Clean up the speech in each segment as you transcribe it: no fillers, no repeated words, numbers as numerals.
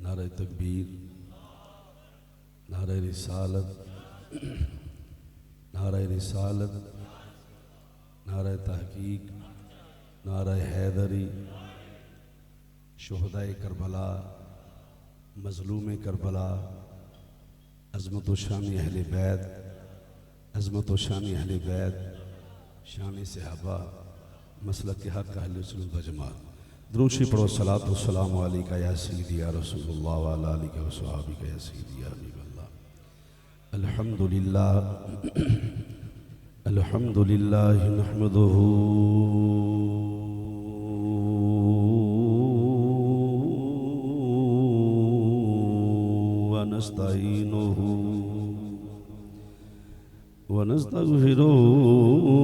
नारे तकबीर, नारे रिसालत, नारे रिसालत, नारे तहकीक, नारे हैदरी, शुहदाए करबला, मजलूम करबला, अज़मत व शान अहले बैत, अज़मत व शान अहले बैत, शान सहाबा, मसलक के हक़ अहले सुन्नत व जमात। द्रूशी पढ़ो सलात व सलाम अलैका या सय्यदी या रसूलुल्लाह व अला आलिका व सहाबिका या सय्यदी या हबीबल्लाह। अल्हम्दुलिल्लाह अल्हम्दुलिल्लाह नहमदुहु व नस्तईनुहु व नस्तगफिरुहु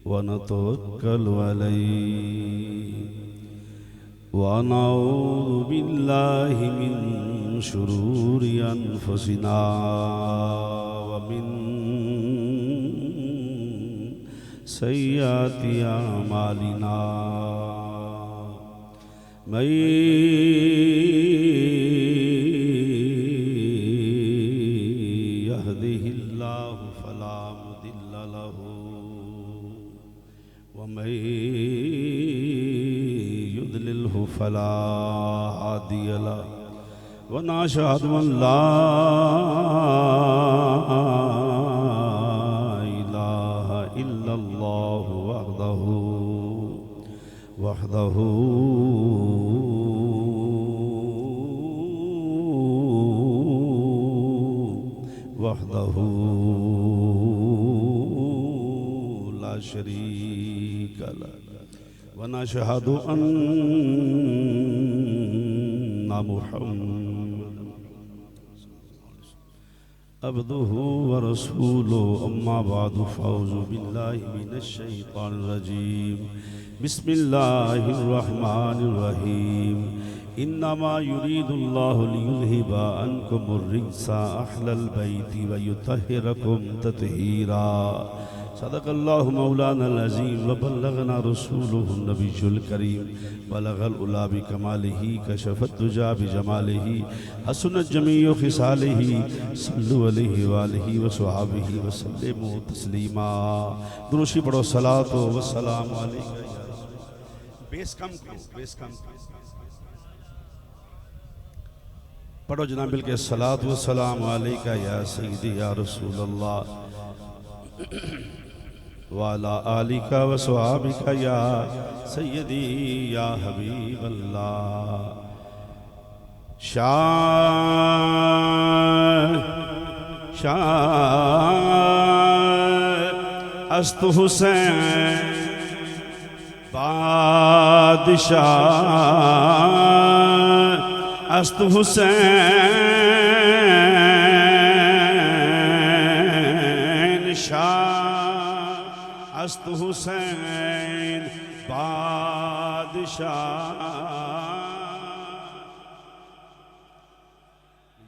वनतवक्कल अलैहि व नऊज़ु बिल्लाहि मिन शुरूरि अनफुसिना व मिन सय्यिआति अमालिना। मैं यहदिहिल्लाहु फला मुदिल्ल लहु वमन युद्लिल्हु फला हादिय लहु व नशहदु अन ला इलाहा इल्लल्लाहु वहदहु वहदहु ला शरीक लहु व नशहदु अन्ना मुहम्मदन अब्दुहु व रसूलुहु। अम्मा बादु फ़अऊज़ु बिल्लाहि मिनश शैतानिर रजीम। बिस्मिल्लाहिर रहमानिर रहीम। इन्नमा युरीदुल्लाहु लियुज़हिबा अन्कुमुर रिज्सा अहलल बैति व युतहिरकुम तत्हीरा। सदक़ल्लाहु मौलानल अज़ीम व बल्लगना रसूलुहुन नबियुल करीम। बलगल उला बिकमालिही कशफत दुजा बिजमालिही हसनत जमीउ खिसालिही सल्लु अलैहि व आलिहि व सहाबिही व सल्लिमु तस्लीमा। दुरूशी पढ़ो सलात व सलाम अलैका। बेस कम पढ़ो जनाब मिल के सलात व सलाम अलैका या सय्यदी या रसूलल्लाह व अला आलिका व सहाबिका या सय्यदी या हबीबल्लाह। शाह अस्तु हुसैन बादशाह अस्तु हुसैन शाह अस्तु हुसैन बादशाह।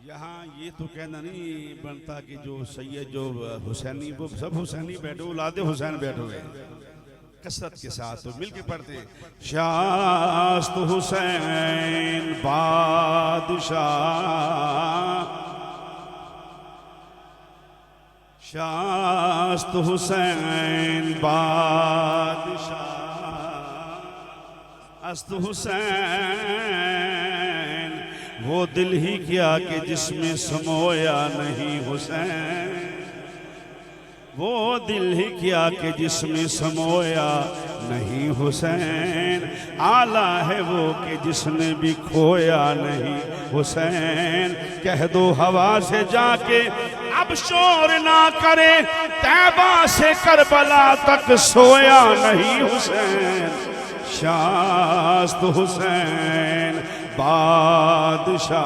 यहाँ ये तो कहना नहीं बनता कि जो सैयद जो हुसैनी वो सब हुसैनी बैठो औलादे हुसैन बैठो गए कसरत के साथ तो मिलके पढ़ते हैं। शास्त हुसैन बादशाह शास्त हुसैन बादशाह अस्त हुसैन वो दिल ही क्या कि जिसमें समोया नहीं हुसैन वो दिल ही क्या कि जिसमें समोया नहीं हुसैन आला है वो कि जिसने भी खोया नहीं हुसैन। कह दो हवा से जाके अब शोर ना करे तैबा से करबला तक सोया नहीं हुसैन। शास्त हुसैन बादशाह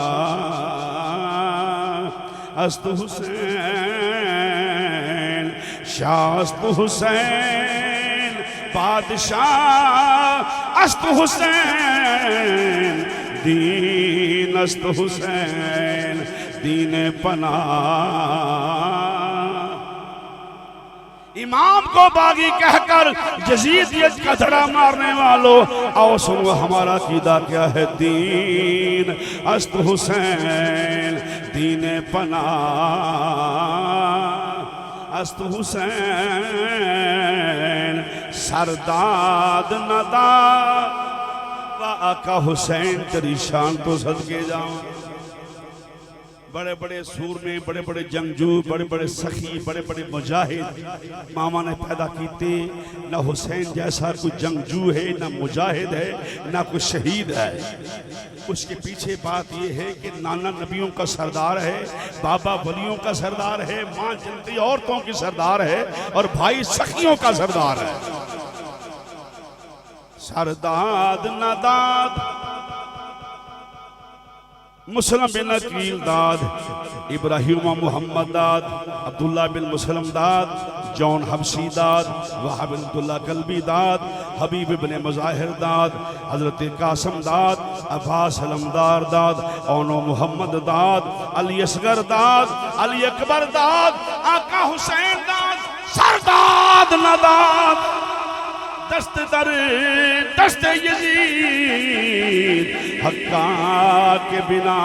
अस्त हुसैन शास्त हुसैन बादशाह अस्त हुसैन दीन अस्त हुसैन दीन पनाह इमाम को बागी कहकर यजीदियत का धड़ा मारने वालों, आओ सुनो हमारा कीदा क्या है। दीन अस्त हुसैन दीन पना, अस्त हुसैन सरदाद नदा, आका हुसैन तेरी शान तो सदके जाऊं। बड़े बड़े सूरमे, बड़े बड़े जंगजू, बड़े बड़े सखी, बड़े बड़े मुजाहिद मामा ने पैदा कीते। ना हुसैन जैसा कोई जंगजू है, ना मुजाहिद है, ना कोई शहीद है। उसके पीछे बात यह है कि नाना नबियों का सरदार है, बाबा वलियों का सरदार है, माँ जन्नती औरतों की सरदार है, और भाई सखियों का सरदार है। सरदाद नदाद मुसलम बिन अकील दाद, इब्राहिम मोहम्मद दाद, अब्दुल्ला बिन मुसलम दाद, जॉन हबशी दाद, वहाब बिन अब्दुल्ला कल्बी दाद, हबीब बिन मुजाहिर दाद, हजरत कासम दाद, अब्बास अलमदार दाद, ओनो मोहम्मद दाद, अली असगर दाद, अली अकबर दाद, आका हुसैन दाद, सरदाद नदाद, दस्त दर दस्त यजीद, हक्का के बिना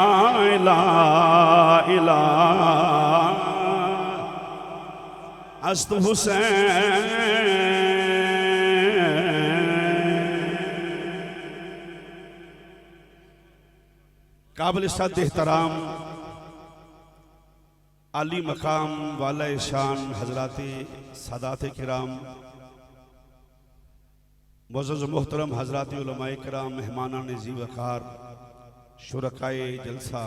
इला इला अस्त हुसैन। काबिल सद एहतराम आली मकाम वाला शान हजराते सादात किराम, मुअज़्ज़ज़ मोहतरम हज़रात उलमाए किराम, मेहमानान ज़ी वक़ार, शुरकाए जलसा,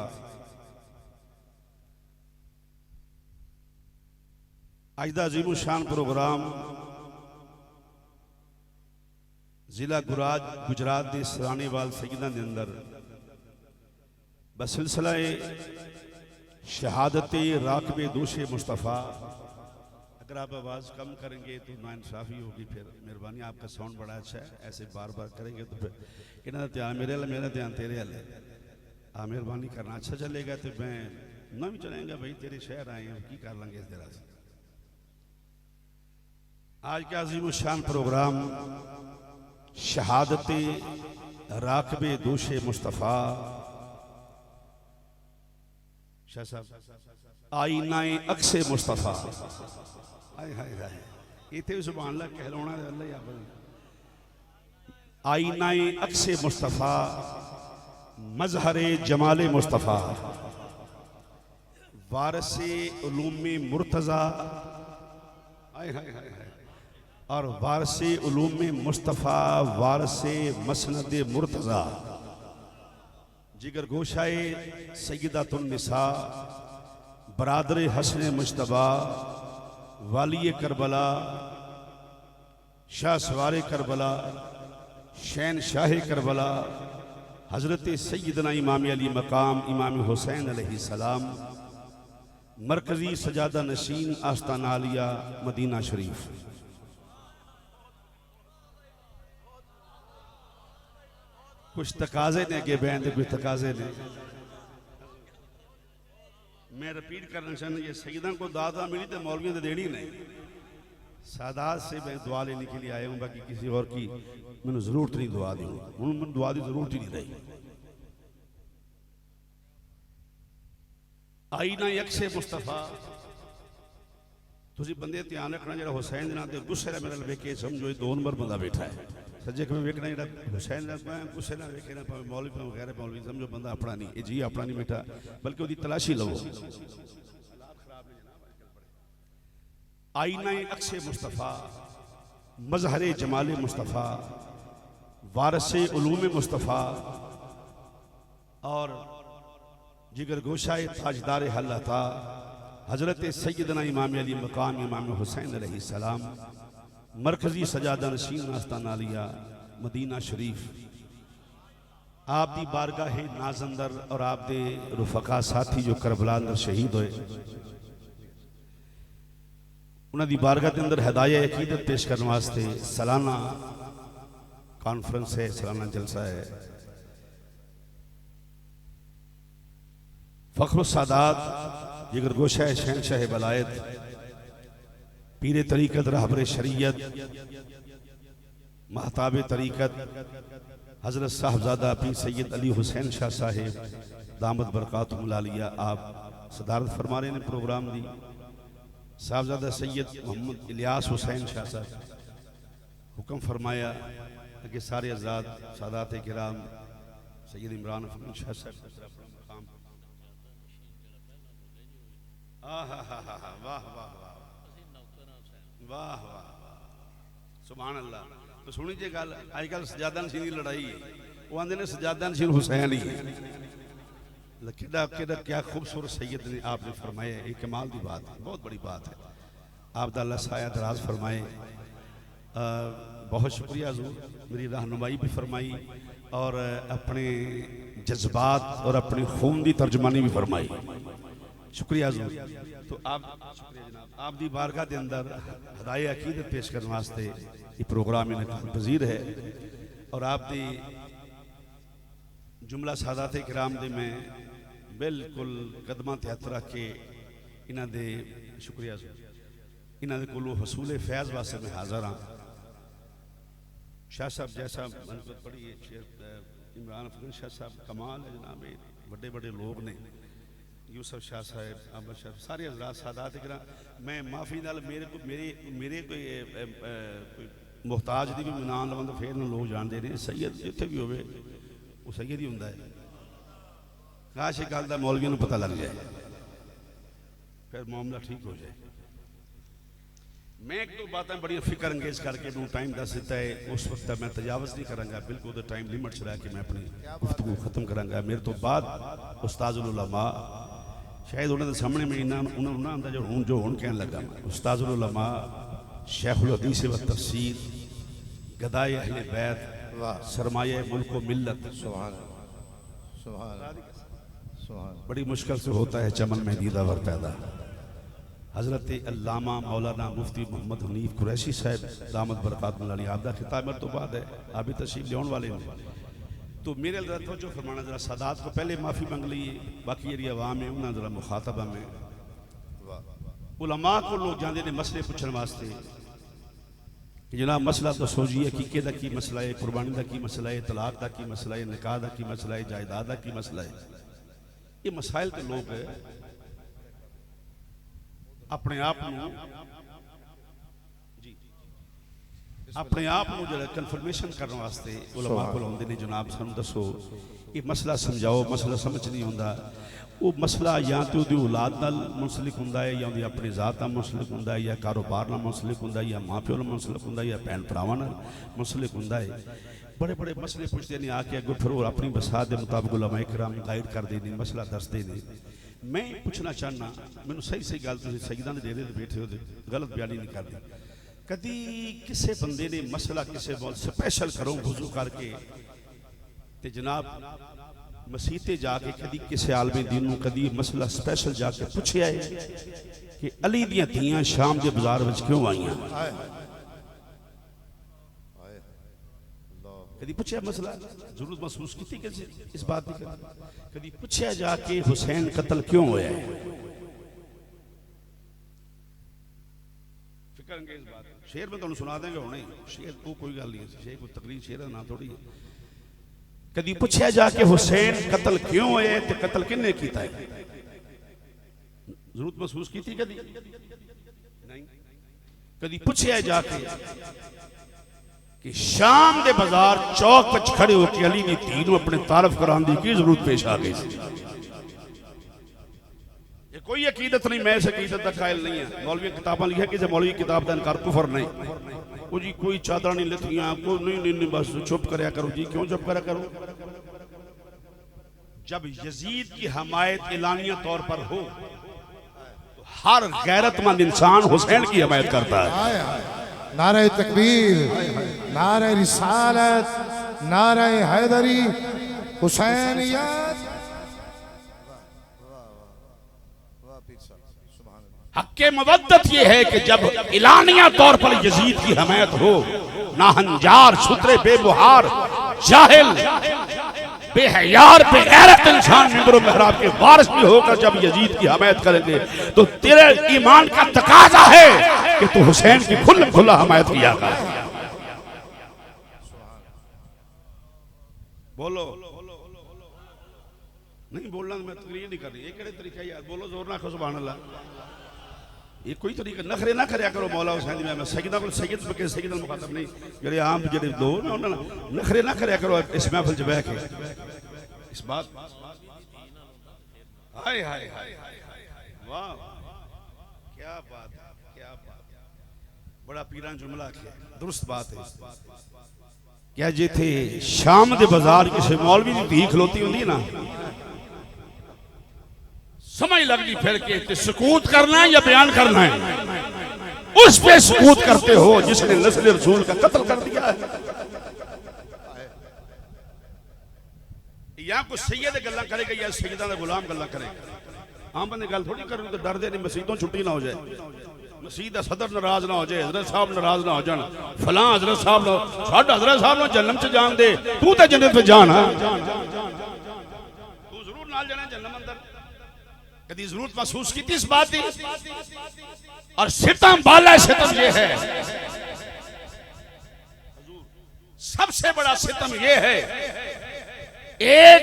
आज दा अज़ीम शान प्रोग्राम ज़िला गुजरात के सरानेवाल सईदा के अंदर बसिलसिला शहादत राकबे दोषे मुस्तफ़ा। अगर आप आवाज़ कम करेंगे तो नाइंसाफ़ी होगी, फिर मेहरबानी, आपका साउंड बड़ा अच्छा है, ऐसे बार बार करेंगे तो फिर इन्होंने ध्यान मेरे वाला, मेरा ध्यान तेरे वाले। हाँ मेहरबानी करना, अच्छा चलेगा तो मैं ना भी चलेंगे भाई, तेरे शहर आए हैं की कर लेंगे इस तरह से। आज का अज़ीम शान प्रोग्राम शहादत राकबे दोषे मुस्तफ़ा। शाह साहब, आईनाए अक्से मुस्तफ़ा, हाय हाय हाय, इतने सुभान अल्लाह कहलाना अल्लाह ही आप। आईनाए अक्से मुस्तफ़ा, मजहरे जमाले मुस्तफ़ा, वारसे उलूमे मुर्तज़ा, हाय हाय हाय हाय, और वारसे उलूमे मुस्तफ़ा, वारसे मसनद मुर्तज़ा, जिगर गोशाए सय्यदातुन निसा, बरादर हसन मुज्तबा, वाली करबला, शाह सवार करबला, शैन शाह करबला, हज़रत सैयदना इमाम अली मकाम इमाम हुसैन अलैहिस्सलाम, मरकज़ी सजादा नशीन आस्ताना आलिया मदीना शरीफ। कुछ तकाजे ने अगे बहन, कुछ तकाजे ने। मैं रिपीट करना चाहना, ये सईदा को दादा मिली तो मौलवियों ने देनी नहीं। सादात से मैं दुआ लेने के लिए आया हूँ, बाकी किसी और की मैंने जरूरत नहीं दुआ दी, मैंने दुआ की जरूरत ही नहीं रही। आईना यकसे मुस्तफ़ा, तुम बंदे ध्यान रखना, जो हुसैन के नाम से गुस्से ना मेरे वेखे समझो दो नंबर बंदा बैठा है। सज्जे में वेखना जो हुसैन गुस्से ना वेखे ना, भावे मौलवी भावे गैर मौलवी, समझो बंदा अपना नहीं, ये जी अपना नहीं बैठा, बल्कि उसकी तलाशी लवो। आईना अक्से मुस्तफ़ा, मजहरे जमाले मुस्तफ़ा, वारसे उलूमे मुस्तफ़ा, और जिगर गोशाए ताजदार हल्लता, हज़रत सैयदना इमाम अली मकाम इमाम हुसैन अलैहिस्सलाम, मरकज़ी सजादा नशीन आस्ताना आलिया मदीना शरीफ। आप दी बारगाह नाज़ अंदर और आप दे रुफ़का साथी जो करबला अंदर शहीद होए, उन्होंने बारगाह के अंदर हदाया अकीदत पेश करने वास्ते सालाना कॉन्फ्रेंस है, सालाना जलसा है। फ़ख्र सादात जिगर गोशा शहनशाह बलायत पीर तरीक़त रहबर शरीयत महताब तरीक़त हज़रत साहबजादा पीर सैयद अली हुसैन शाह साहिब दामद बरकातुहुल आलिया आप सदारत फरमा रहे ने प्रोग्राम दी। साहबजादा सैयद मोहम्मद इलियास हुसैन शाह साहब हुक्म फरमाया कि सारे आज़ाद सादात किराम सैयद इमरान अफगन शाह साहब वाह वाह वाह वाह वाह सुभान अल्लाह। तो सुनी जे गल अजकल सजादा नशीन की लड़ाई है, वो आंदे ने सजादा नशीन हुसैन ही किड़ा किड़ा क्या खूबसूरत सैयद ने आपने फरमाया। एक कमाल की बात है, बहुत बड़ी बात है। आप दा अल्लाह साया दराज फरमाए। बहुत शुक्रिया हुज़ूर, मेरी रहनुमाई भी फरमाई और अपने जज्बात और अपनी खून की तर्जमानी भी फरमाई। शुक्रिया हुज़ूर। तो आप आप दी बारगाह के अंदर हदाए अकीदत पेश करने वास्ते ये प्रोग्राम इन्हें पजीर है और आप दी जुमला सादात किराम दे में बिल्कुल कदमां ते हथ रख के इन्हां दे शुक्रिया इन्हां दे कोलों हसूले फैज़ वास्ते मैं हाज़र हाँ। शाह साहब जैसा मनक़बत पढ़ी है शेर इमरान अफगन शाह साहब कमाल है जनाब, बड़े बड़े लोग ने। यूसुफ शाह साहब अहमद शाह सारे हज़रात सादात किराम। मैं माफ़ी नाल मेरे को मेरे कोई मुहताज की भी नाम लवां तो फिर लोग जानते हैं सैयद जिथे भी होवे वो सैयद ही हुंदा है। काश एक गल दा मौलवियों को पता लग जाए फिर मामला ठीक हो जाए। मैं एक दो बातें बड़ी फिक्र अंगेज करके टाइम दस दिता है, उस वक्त मैं तजावज़ नहीं करांगा, बिल्कुल तो टाइम लिमिट च रह के मैं अपनी गुफ्तगू खत्म करांगा। मेरे तो बाद उस्ताजुल उलमा शायद उन्होंने सामने में उन्होंने आंदा जो हुण कहन लगा उस्ताजुल उलमा शेखुल हदीस व तफसीर गदाए अहले बैत सरमाए मुल्क व मिल्लत। बड़ी मुश्किल से होता है चमन में दीदावर पैदा। हज़रत अल्लामा मौलाना मुफ्ती मोहम्मद हनीफ कुरैशी साहब दामद बरकातुहुल आलिया आप दा खिताब मेरे तो बाद है, आप भी तशरीफ लियाउण वाले हैं। तो मेरे जरा तवज्जो फरमाना, जरा सादात को पहले माफ़ी मांग ली, बाकी जी आवाम है उन्हें जरा मुखातबा में उलमा को लोग जाते हैं मसले पूछने वास्ते कि जनाब मसला तो सोचिए अकीके का की मसला है, कुर्बानी का की मसला है, तलाक का की मसला है, निकाह का की मसला है, जायदाद का की मसला है। ये मसाइल तो लोग अपने आप जो कन्फर्मेशन करने वास्ते उलमा को आउंदे ने जनाब सानू दसो ये मसला समझाओ, मसला समझ नहीं आता। वो मसला या तो उहदी औलाद नाल मुंसलिक हुंदा है, या उहदी अपनी जात नाल मुंसलिक हुंदा है, या कारोबार नाल मुंसलिक हुंदा है, या माँ प्यो नाल मुंसलिक हुंदा है, या भैन भरावां नाल मुंसलिक हुंदा है। बड़े बड़े मसले पुछते हैं आके अगो फिर वो अपनी बसात के मुताबिक उलमा इकराम गाइड करते हैं, मसला दसते हैं। मैं पूछना चाहना, मैनू सही सही गल तुसीं सईदां दे डेरे ते बैठे हो गलत बयानी नहीं करती। कदी किसी बंदे ने मसला किसी स्पैशल करो वुजू करके ते जनाब मसीते जाके कदी किसी आलमे दीन नूं कदी मसला स्पैशल जाके पूछया है कि अली दियां धीआं शाम के बाजार में क्यों आईयां? कदी पूछया मसला जरूरत महसूस की इस बात की? कदी पूछया जाके हुसैन कत्ल क्यों होया है? फिक्र अंगेज बात। शेर में तुहानूं सुना देंगे हुणे, शेर को कोई गल नहीं, शेर कोई तकरीर शेर ना थोड़ी है। कदी पूछया जाके हुसैन कत्ल क्यों होया है ते कत्ल किन्ने कीता है? जरूरत महसूस की कदी नहीं। कदी पूछया जाके कि शाम के बाजार चौक पर खड़े होकर अली की धी नूं अपने तारफ कराने की जरूरत पेश आ गई? ये कोई अकीदत नहीं, मैं इस अकीदत का कायल नहीं है। मौलवी किताबा लिखा कि मौलवी किताब का इनकार कुफर नहीं। वो जी कोई चादर नहीं लिखियां, कोई नहीं बस चुप करया करो जी। क्यों चुप करा करो? जब यजीद की हमायत एलानिया तौर पर हो तो हर गैरतमंद इंसान हुसैन की हमायत करता है। नारे तकबीर, नारे रिसालत, नारे हैदरी, हुसैनियत। हक्के मवद्दत ये है कि जब इलानिया तौर पर यजीद की हमायत हो, ना हंजार छुतरे बेबुहार जाहिल बेहयार बेगैरत इंसान मिंबर मेहराब के वारिस भी होकर जब यजीद की हमायत करेंगे तो तेरे ईमान का तकाजा है कि तू हुसैन की खुल्लम खुल्ला हमायत किया कर। बोलो नहीं बोलना मैं तकरीर नहीं कर रही, ये तरीका यार, बोलो जोर ना खो सुभान अल्लाह। ये कोई तरीका नखरे ना करया करो मौला हुसैन मैं सैयदा को सैयद बके सैयद मुखातब नहीं जेडे आम जेडे लोग ना उन्होंने नखरे ना करया करो इस महफिल च बैठ के इस बात। हाय हाय हाय वाह क्या बात है, क्या बात, बड़ा पीरान जुमला किया, दुरुस्त बात है। क्या जे थे शाम दे बाजार किसी मौलवी दी धी खलोती होंदी ना समझ लगनी फिर के सुकूत करना है या बयान करना है, उस पे सुकूत करते हो जिसने नस्ल रसूल का कत्ल कर दिया है। या कुछ सैयद गल्ला करेगा या सैयदा दा गुलाम गल्ला करेगा। आम बंदे गल थोड़ी कर तो डरदे नहीं मसीतों छुट्टी ना हो जाए, मसीह दा सदर नाराज ना हो जाए, हजरत साहब नाराज ना हो जान, फलां हजरत साहब ना साडा हजरत साहब ना जन्नम च जान दे, तू तो जन्नत में जान, तू जरूर नाल जाना जन्नम अंदर। कभी जरूरत महसूस की थी इस बात की? और सितम बाला सितम ये है, सबसे बड़ा सितम ये है, एक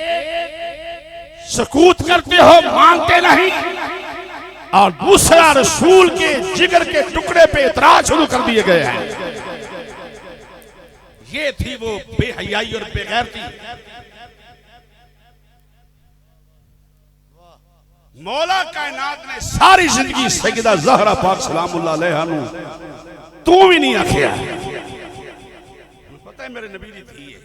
सकूत करते हो मानते नहीं, और दूसरा रसूल के जिगर के टुकड़े पे इतराज शुरू कर दिए गए हैं। ये थी वो बेहयाई और बेगैरती। मौला कायनात ने सारी जिंदगी सैयदा ज़हरा पाक सलामुल्लाह अलैहा नु तू भी नहीं आखिया, पता है मेरे नबी दी थी ये।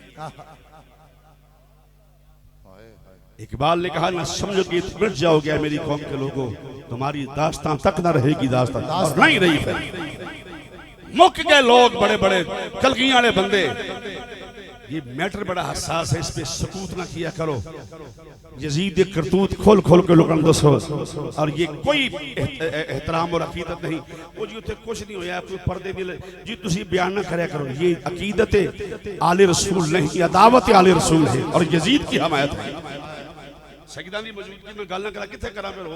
इकबाल ने कहा ना समझो कि मिट जाओगे मेरी कौम के लोगों, तुम्हारी दास्तां तक ना रहेगी दास्तां, और नहीं रही फिर मुक गए लोग बड़े बड़े कलगियां वाले बंदे। ये मैटर बड़ा हसास है, इस पे सकूत ना किया करो। यजीद के करतूत खोल खोल के लोगों दसो, और ये कोई एहतराम और अकीदत नहीं। वो जी उत्थे कुछ नहीं होया, कोई पर्दे दी जी तुसी बयान ना करया करो। ये अकीदत आले रसूल नहीं, ये दावत आले रसूल है और यजीद की हमायत है। सैयदा दी मौजूदगी में गल ना करा किथे करा फिर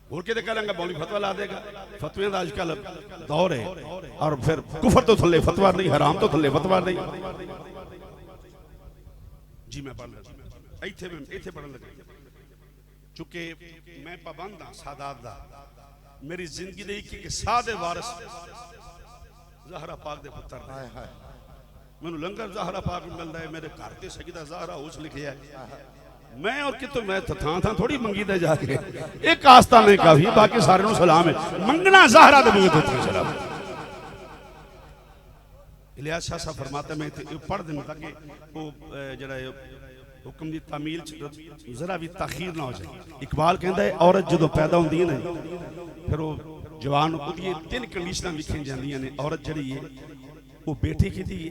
होर किते करांगा, मौलवी फतवा ला देगा। फतवे दा आजकल दौर है, और फिर कुफर तो थल्ले फतवा नहीं, हराम तो थल्ले फतवा नहीं। जी मैं पढ़ इत्थे पढ़न लगा, चूंकि मैं पाबंद हाँ सादात दा, मेरी जिंदगी दे कि सादे वारिस ज़हरा पाक दे पुत्र ने। मैनू लंगर ज़हरा पाक मिलता है, मेरे घर ते सैयदा ज़हरा उस लिखिया है। मैं और कितों मैं था थोड़ी मंगी दे जाके, एक आस्था नहीं काफी, बाकी सारे नू सलाम है। मंगना ज़हरा दे मुंह ते सलाम। इलियास शाह साहब फरमाते मैं पढ़ दें ताकि वो जरा हुक्म की तामील जरा भी ताखीर ना हो जाए। इकबाल कहता है औरत जो पैदा होती है ना फिर वो जवान होती है, तीन कंडीशन लिखी जांदियां ने। औरत जड़ी है वो बेटी की दी है,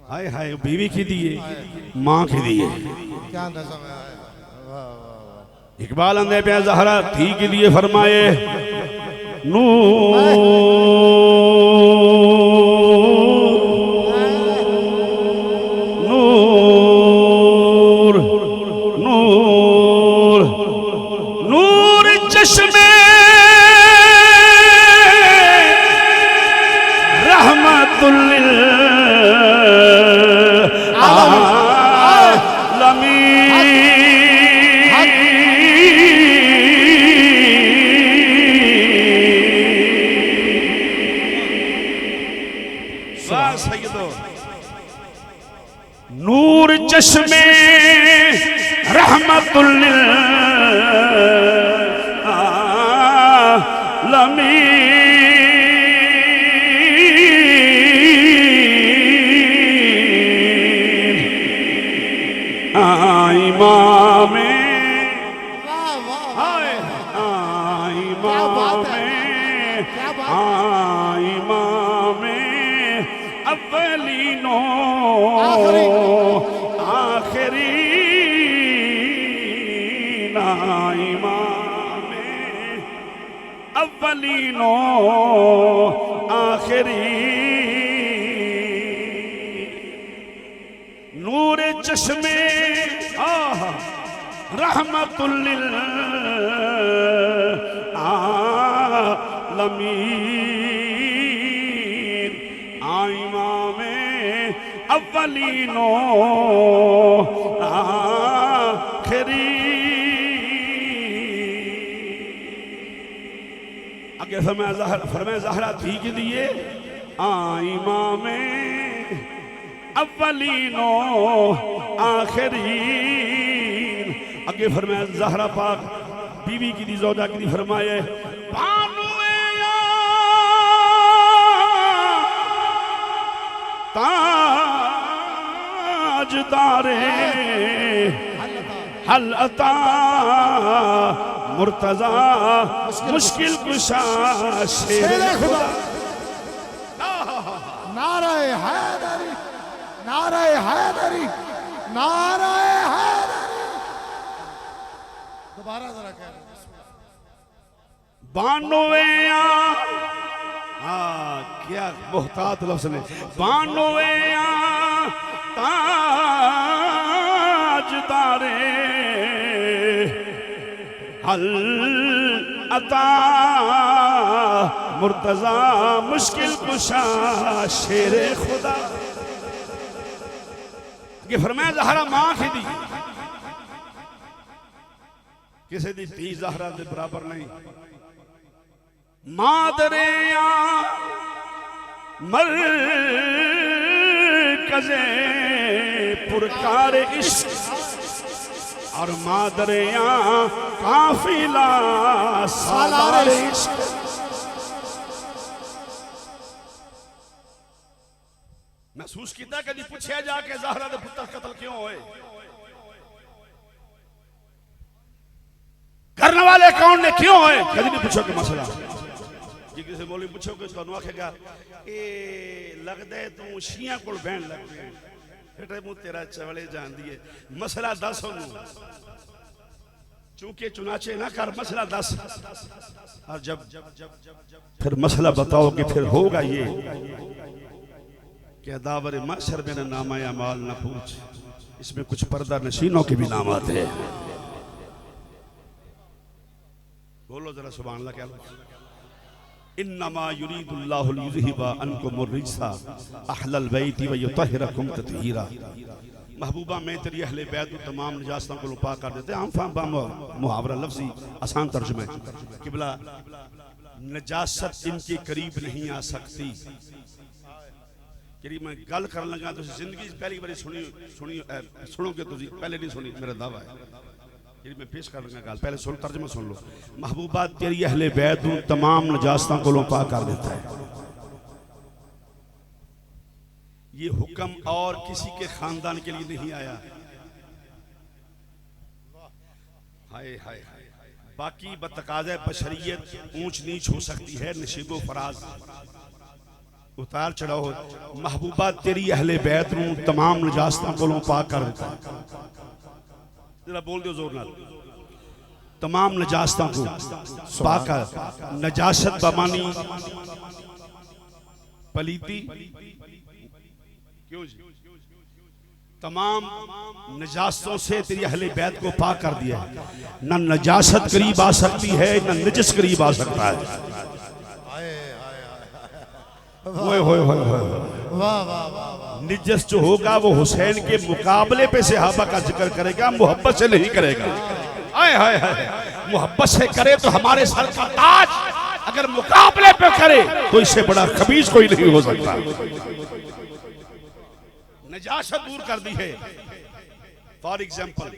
हाय हाय बीवी की दी है, मां की दी है। क्या नज़म है, इकबाल अंदर पे ज़हरा थी के लिए फरमाए नूर चश्मे रहमतुल लिल आलमीन इमाम इमाम अव्वलीनो आखिरीन इमाम अव्वलीनो आखिरीन नूर चश्मे रहमतुल लिल आलमीन इमामे अव्वलीनो आखिरीन। आगे फरमाया ज़हरा थी कि लिए इमामे अव्वलीनो आखिरीन। आगे फरमाया ज़हरा पाक बीवी की दी ज़ौजा की दी फरमाए ताजदारे हल अता मुर्तजा मुश्किल कुशा शेरे खुदा। नाराए हैदरी, नाराए हैदरी, नाराए हैदरी। दोबारा जरा कह रहे बानोया क्या मोहतात लफ्ज़ ने बानोया ताजदारे हल अता मुर्तजा मुश्किल कुशा शेरे खुदा। ये फरमाया ज़हरा मां की दी किसी दी धी ज़हरा दे बराबर नहीं। मादरेया मरकज़े पुरकार इश्क और मादरेया काफिला सालार इश्क। महसूस किया कभी पूछा जाके ज़हरा दे पुत्र कत्ल क्यों होए? करने वाले कौन ने क्यों होए? कभी नहीं पूछोगे मसला। जी किसी मौलवी पूछोगे तो आखेगा ए लगता है तू शिया को बहन लग गया बेटे मुँह तेरा चवले जान दिए मसला दस हो चूंकि चुनाचे ना कर मसला दस। और जब फिर मसला बताओ कि फिर होगा ये कि दावर माशर में नामा अमाल न पूछ, इसमें कुछ पर्दा नशीनों के भी नाम आते हैं। बोलो जरा सुभान अल्लाह। क्या इन्नमा युरीदुल्लाहु लियुज़हिबा अन्कुम अर्रिज्सा अहलल बैति व युतहिरकुम तत्हीरा। महबूबा मैं तेरी अहले बैत तमाम निजास्तों को पाक कर देते। आम फाम मुहावरा लफ्जी आसान तर्जुमा है किबला नजासत इनके करीब नहीं आ सकती। मैं गल कर लगा तो जिंदगी पहली बार सुनोगे तो पहले नहीं सुनी मेरा दावा है। मैं पेश कर लगा गल पहले सुन तर्जुमा सुन लो। महबूबा तेरी अहले बैत तमाम नजास्तों को पाक कर देता है। ये हुक्म और किसी के खानदान के लिए नहीं आया। हाय हाय हाय। बाकी बतकाज़े बशरियत ऊंच नीच हो सकती है, नशीबो फराज उतार चढ़ाओ। महबूबा तेरी अहले बैत तमाम नजास्तों को पाक कर देता है। जरा बोल दो जोर नाल। तमाम नजास्तों को पाक कर। नजासत बमानी पलीती क्यों जी? तमाम नजासतों से तेरी अहले बैत को पाक कर दिया है। न नजासत करीब आ सकती है न नजस करीब आ सकता है। निजस जो होगा वो हुसैन के मुकाबले पे सहाबा का जिक्र करेगा, मोहब्बत से नहीं करेगा। आए हाय हाय। मोहब्बत से करे तो हमारे सर का ताज, अगर मुकाबले पे करे तो इससे बड़ा खबीज कोई नहीं हो सकता। नजासत दूर कर दी है। फॉर एग्जाम्पल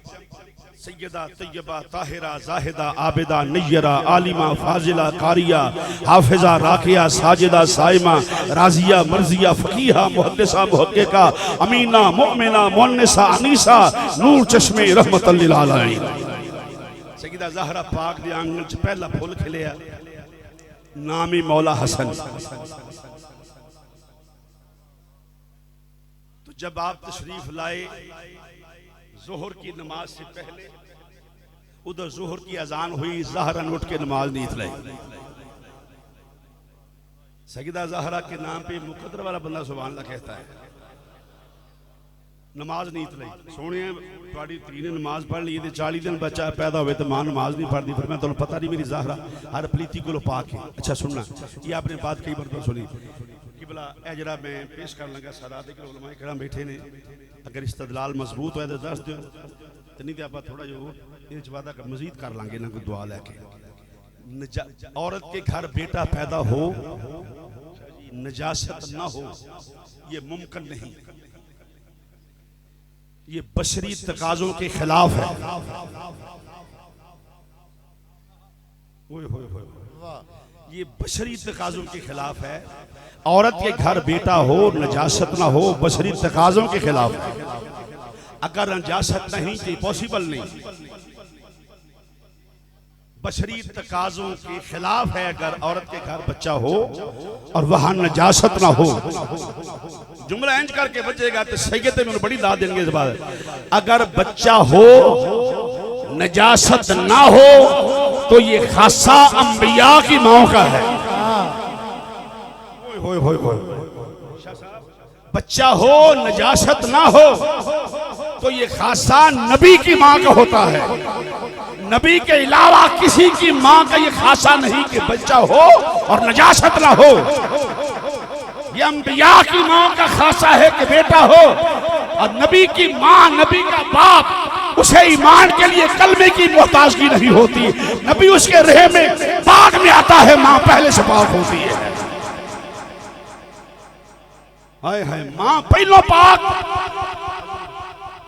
सैयदा तैयबा ताहिरा जाहिदा आबिदा नय्यरा आलिमा फाजिला कारिया हाफिजा राकिया साजिदा साइमा राजिया मर्जिया फकीहा मुहद्दिसा मुहक्किका अमीना मुमिना मुन्निसा अनीसा नूर चश्मे रहमतल लिल आलमीन। सैयदा ज़हरा पाक दे आंगन च पहला फुल खिलिया, नाम ही मौला हसन। तो जब आप तशरीफ लाए जोहर की नमाज से पहले, उधर जोहर की अजान हुई, ज़हरा उठ के नमाज नहीं लाई। सैयदा ज़हरा के नाम पे मुकद्दर वाला बंदा सुभान अल्लाह कहता है। नमाज नीत लई सोने ਤੁਹਾਡੀ ਧੀ ਨੇ नमाज पढ़ ली ਤੇ 40 दिन बच्चा पैदा होवे तो मां नमाज नहीं पढ़ती फिर मैं ਤੁਹਾਨੂੰ पता नहीं मेरी ज़ाहरा हर पलीती को पा के अच्छा सुनना ये आपने बात कई बार सुनी कि भला ए जरा मैं पेश कर लगा सादात के उलमा किराम बैठे ने अगर इस्तदलाल मजबूत होए तो दस दियो तो नहीं तो आप थोड़ा जो ये वादा कर मजीद कर लांगे ना कोई दुआ लेके औरत के घर बेटा पैदा हो नजासत ना हो ये मुमकिन नहीं ये बशरी तकाज़ों के खिलाफ है ये बशरी तकाज़ों के खिलाफ है औरत के घर बेटा हो नजासत ना हो बशरी तकाज़ों के खिलाफ है अगर नजासत नहीं तो पॉसिबल नहीं बशरी तकाज़ों के खिलाफ है अगर औरत के घर बच्चा हो और वहां नजासत ना हो जुमला इंज करके बचेगा तो सही में बड़ी दाद देंगे इस बात अगर बच्चा हो नजासत ना हो तो ये खासा अंबिया की माओ का है बच्चा हो नजासत ना हो तो ये खासा नबी की मां का होता है नबी के अलावा किसी की मां का ये खासा नहीं कि बच्चा हो और नजासत ना हो ये अंबिया की मां का खासा है कि बेटा हो और नबी की मां नबी का बाप उसे ईमान के लिए कलमे की मोहताजगी नहीं होती नबी उसके रहे में पाक में आता है मां पहले से पाक होती है हाय हाय मां पहलो पाक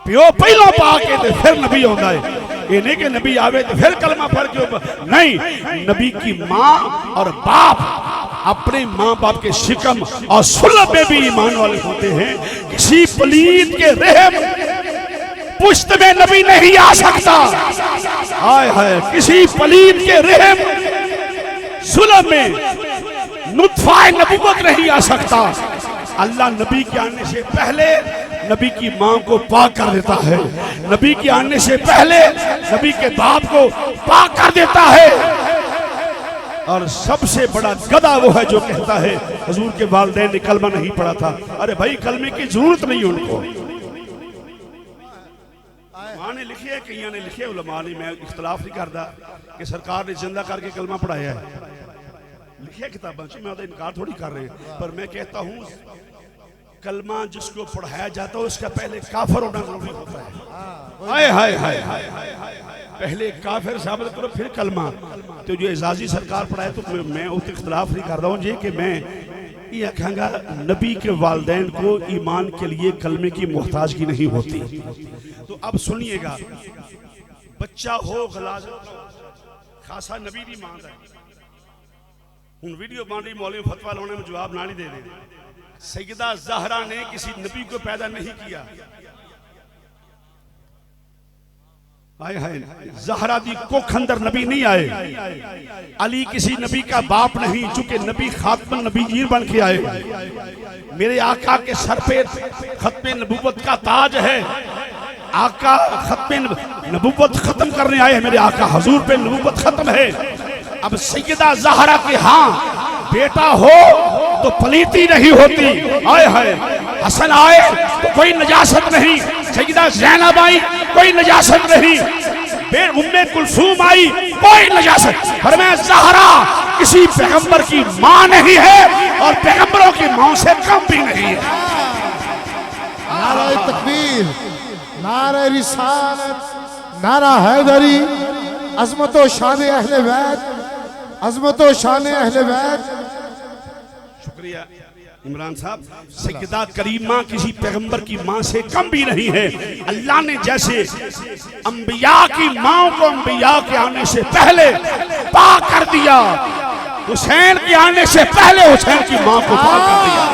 प्यो पहलो पाक है तो फिर नबी होता है ये नहीं कि नबी आवे तो फिर कलमा पढ़ के नहीं नबी की मां और बाप अपने मां बाप के शिकम और सुलभ में भी ईमान वाले होते हैं किसी पलीत के रहम पुश्त में नबी नहीं आ सकता हाय हाय किसी पलीत के रहम सुलभ में नुत्फा नबूवत नहीं आ सकता अल्लाह नबी के आने से पहले नबी की मां को पाक कर देता है नबी के आने से पहले नबी के बाप को पाक कर देता है और सबसे बड़ा गधा वो है जो कहता है हुजूर के वालिदैन ने कलमा नहीं पढ़ा था अरे भाई कलमे की जरूरत नहीं उनको मां ने लिखी है कईया ने लिखे उलमा ने मैं इख्तलाफ नहीं करता कि सरकार ने जिंदा करके कलमा पढ़ाया है लिखिए किताबों से मैं इनकार थोड़ी कर रहे हैं पर मैं कहता हूँ कलमा जिसको पढ़ाया जाता है उसका पहले काफिर होना जरूरी होता है हाय हाय हाय हाय पहले काफिर साबित करो फिर कलमा तो जो एजाजी सरकार पढ़ाए तो मैं उस इख्तलाफ नहीं कर रहा हूँ जी कि मैं ये कहूँगा नबी के वालिदैन को ईमान के लिए कलमे की मोहताजगी नहीं होती तो अब सुनिएगा बच्चा हो गलाजत खासा नबी दी मां है हूँ वीडियो बन रही मौलवी फतवा लाने में जवाब ना नहीं दे रहे सैयदा ज़हरा ने किसी नबी को पैदा नहीं किया हाय हाय ज़हरा दी कोख अंदर नबी नहीं आए अली किसी नबी का बाप नहीं चूंकि नबी खातमुन नबीयीन बन के आए मेरे आका के सर पे खत्मे नबूवत का ताज है आका खत्मे नबूवत खत्म करने आए हैं मेरे आका हुजूर पे नबूवत खत्म है अब सैयदा ज़हरा के हाँ बेटा हो तो पलीती नहीं होती आए हाय हसन आए तो कोई नजासत नहीं सैयदा ज़ैनब आई कोई नजासत नहीं उम्मे कुलसूम आई कोई नजासत फरमाया ज़हरा किसी पैगंबर की मां नहीं है और पैगंबरों की मां से कम भी नहीं है नारा तकबीर नारा रिसालत नारा हैदरी अज़मत व शान अहले बैत अज़मत व शान अहले बैत शुक्रिया इमरान साहब सैयदा करीमा किसी पैगंबर की मां से कम भी नहीं है अल्लाह ने जैसे अंबिया की मां को अंबिया के आने से पहले पाक कर दिया हुसैन के आने से पहले हुसैन की मां को पाक कर दिया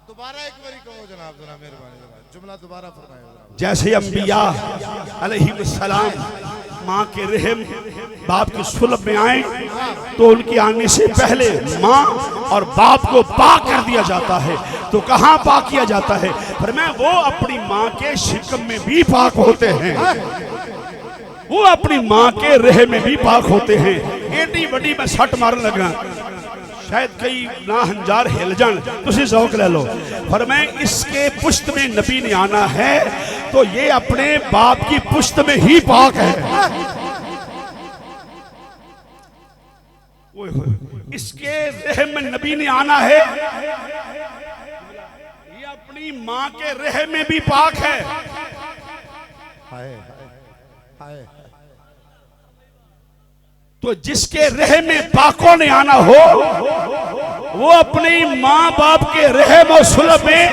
दोबारा एक बारी कहो जनाब जनाब मेहरबानी जुमला दोबारा फरमाइए जैसे अंबिया अलैहिस्सलाम माँ के रहम बाप की सुलभ में आए तो उनके आने से पहले माँ और बाप को पाक कर दिया जाता है तो कहाँ पाक किया जाता है फरमाया वो अपनी माँ के शिकम में भी पाक होते हैं वो अपनी माँ के रहम में भी पाक होते हैं एडी बड़ी मैं सट मारने लगा शायद कई ना हंजार हिल जान, तुसी ज़ौक ले लो। फरमाए इसके पुश्त में नबी ने आना है तो ये अपने बाप की पुश्त में ही पाक है। इसके रहम में नबी ने आना है, ये अपनी माँ के रहम में भी पाक है। हाय हाय। तो जिसके रहम में पाकों ने आना हो वो अपनी माँ बाप के रहम और सुलभ में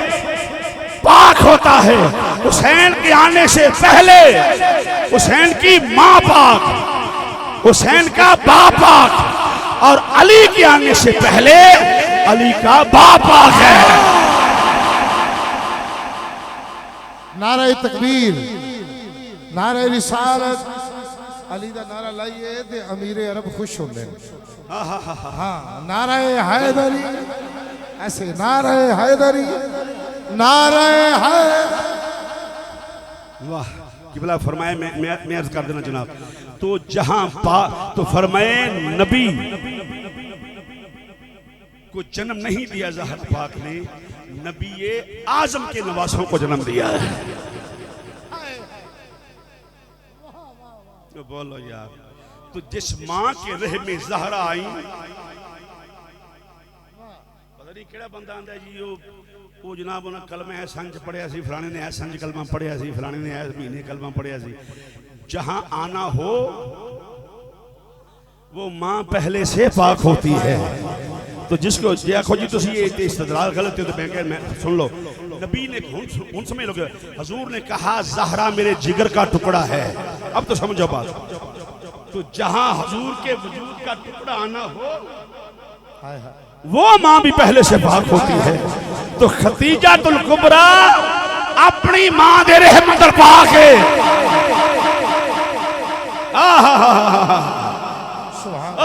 पाक होता है। हुसैन के आने से पहले हुसैन की माँ पाक, हुसैन का बाप पाक, और अली के आने से पहले अली का बाप पाक है। नारे तकबीर, नारे रिसालत, अली दा नारा लाइए ते अमीर अरब खुश होंगे। हाँ, नारे हैदरी, ऐसे नारे हैदरी, नारे है। वाह किबला फरमाए, मैं अर्ज कर देना जनाब, तो जहां तो फरमाए नबी को जन्म नहीं दिया ज़हरा पाक ने, नबी आजम के नवासों को जन्म दिया है। तो बोलो यार, तो जिस माँ के रह में ज़हरा आई, पता नहीं केड़ा बंदा आंदा जी वो जनाब उन्हें कलमा है संज पढ़िया सी, फलाने ने है संज कलमा पढ़िया सी, फलाने ने है महीने कलमा पढ़िया सी। जहां आना हो वो माँ पहले से पाक होती है। तो जिसको देखो जी तुसी ये इस्तदलाल गलत है तो मैं सुन लो, नबी ने उन समझ लोगे, हजूर ने कहा ज़हरा मेरे जिगर का टुकड़ा है। अब तो समझो बात। तो जहां हजूर के वजूद का टुकड़ा आना हो वो माँ भी पहले से पाक होती है। तो खतीजातुल कुबरा अपनी माँ दे रहमत पाक है।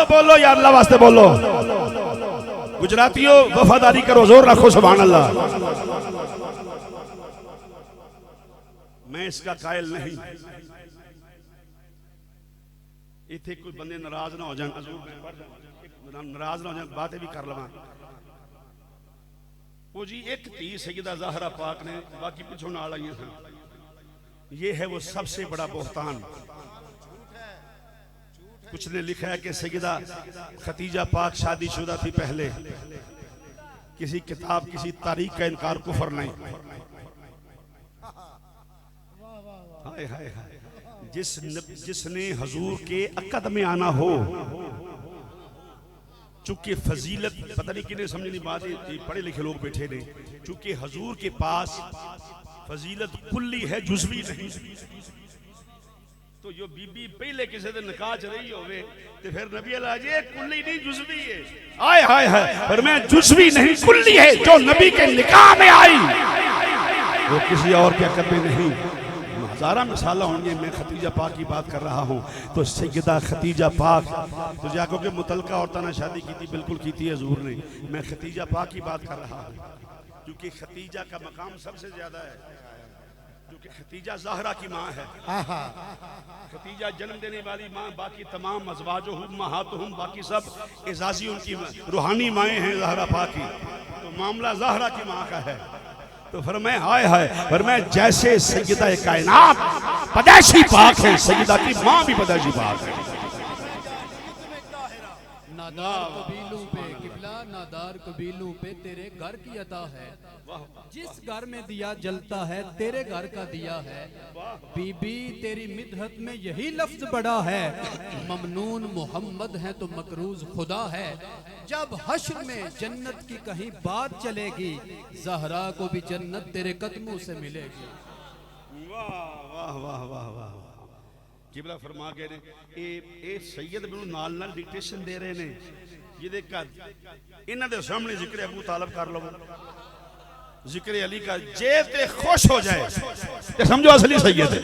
बोलो यार अल्लाह वास्ते बोलो, गुजरातियों वफादारी करो, जोर रखो सुभान अल्लाह। मैं इसका कायल नहीं, इतने कोई बंदे नाराज ना हो जाए, नाराज ना हो जाए, बातें भी कर लवा। वो जी एक धी सैयदा ज़हरा पाक ने, बाकी पिछों नाल आई हैं। ये है वो सबसे बड़ा बोहतान। कुछ ने लिखा है कि सैयदा खतीजा पाक शादीशुदा थी पहले, किसी किताब किसी तारीख का इनकार कुफर नहीं। हाय हाय हाय, जिसने हजूर के अकद में आना हो, चूंकि फजीलत पता नहीं किन्हें समझ नहीं बात, पढ़े लिखे लोग बैठे ने, चूंकि हजूर के पास फजीलत कुल्ली है, जुज़वी नहीं। तो जो बीबी पहले किसी दिन निकाह च रही होवे तो फिर नबी अल्लाह जी कुल्ली नहीं जुज़वी है। आय हाय हाय, पर मैं जुज़वी नहीं कुल्ली है, जो नबी के निकाह में आई वो किसी और के अकद में नहीं। हज़ारा मिसाल होंगे, मैं खतीजा पाक की बात कर रहा हूँ। तो सैयदा खतीजा पाक, तो जाको के मुतलका औरतों ने शादी की थी, बिल्कुल की थी हजूर ने। मैं खतीजा पाक की बात कर रहा हूँ क्योंकि खतीजा का मकाम सबसे ज्यादा है, क्योंकि खतीजा ज़हरा की माँ है। खतीजा जन्म देने वाली माँ, बाकी तमाम अज़वाजुहुम उम्महातुहुम, बाकी सब एजाजी उनकी रूहानी माएँ हैं ज़हरा पाक की। तो मामला ज़हरा की माँ का है। तो फरमाए हाय हाय, फरमाए जैसे सैयदा कायनात पैदाइशी पाक है, सैयदा की माँ भी पैदाइशी पाक है। नादार कबीलों पे किबला, नादार कबीलों पे तेरे घर की अता है। जिस घर में दिया जलता है तेरे घर का दिया है। बीबी तेरी मिदहत में यही लफ्ज बड़ा है, ममनून मोहम्मद है तो मकरूज खुदा है। जब हश्र में जन्नत की कहीं बात चलेगी, ज़हरा को भी जन्नत तेरे कदमों से मिलेगी। वाह वाह वाह वाह वाह। किबला फरमा के ने ए सैयद बिनु नाल नाल डिक्टेशन दे रहे ने, जिहदे घर इन्हां दे सामने जिक्र अबू तालिब कर लवो, जिक्र अली का, जे ते खुश हो जाए ते समझो असली सैयद है।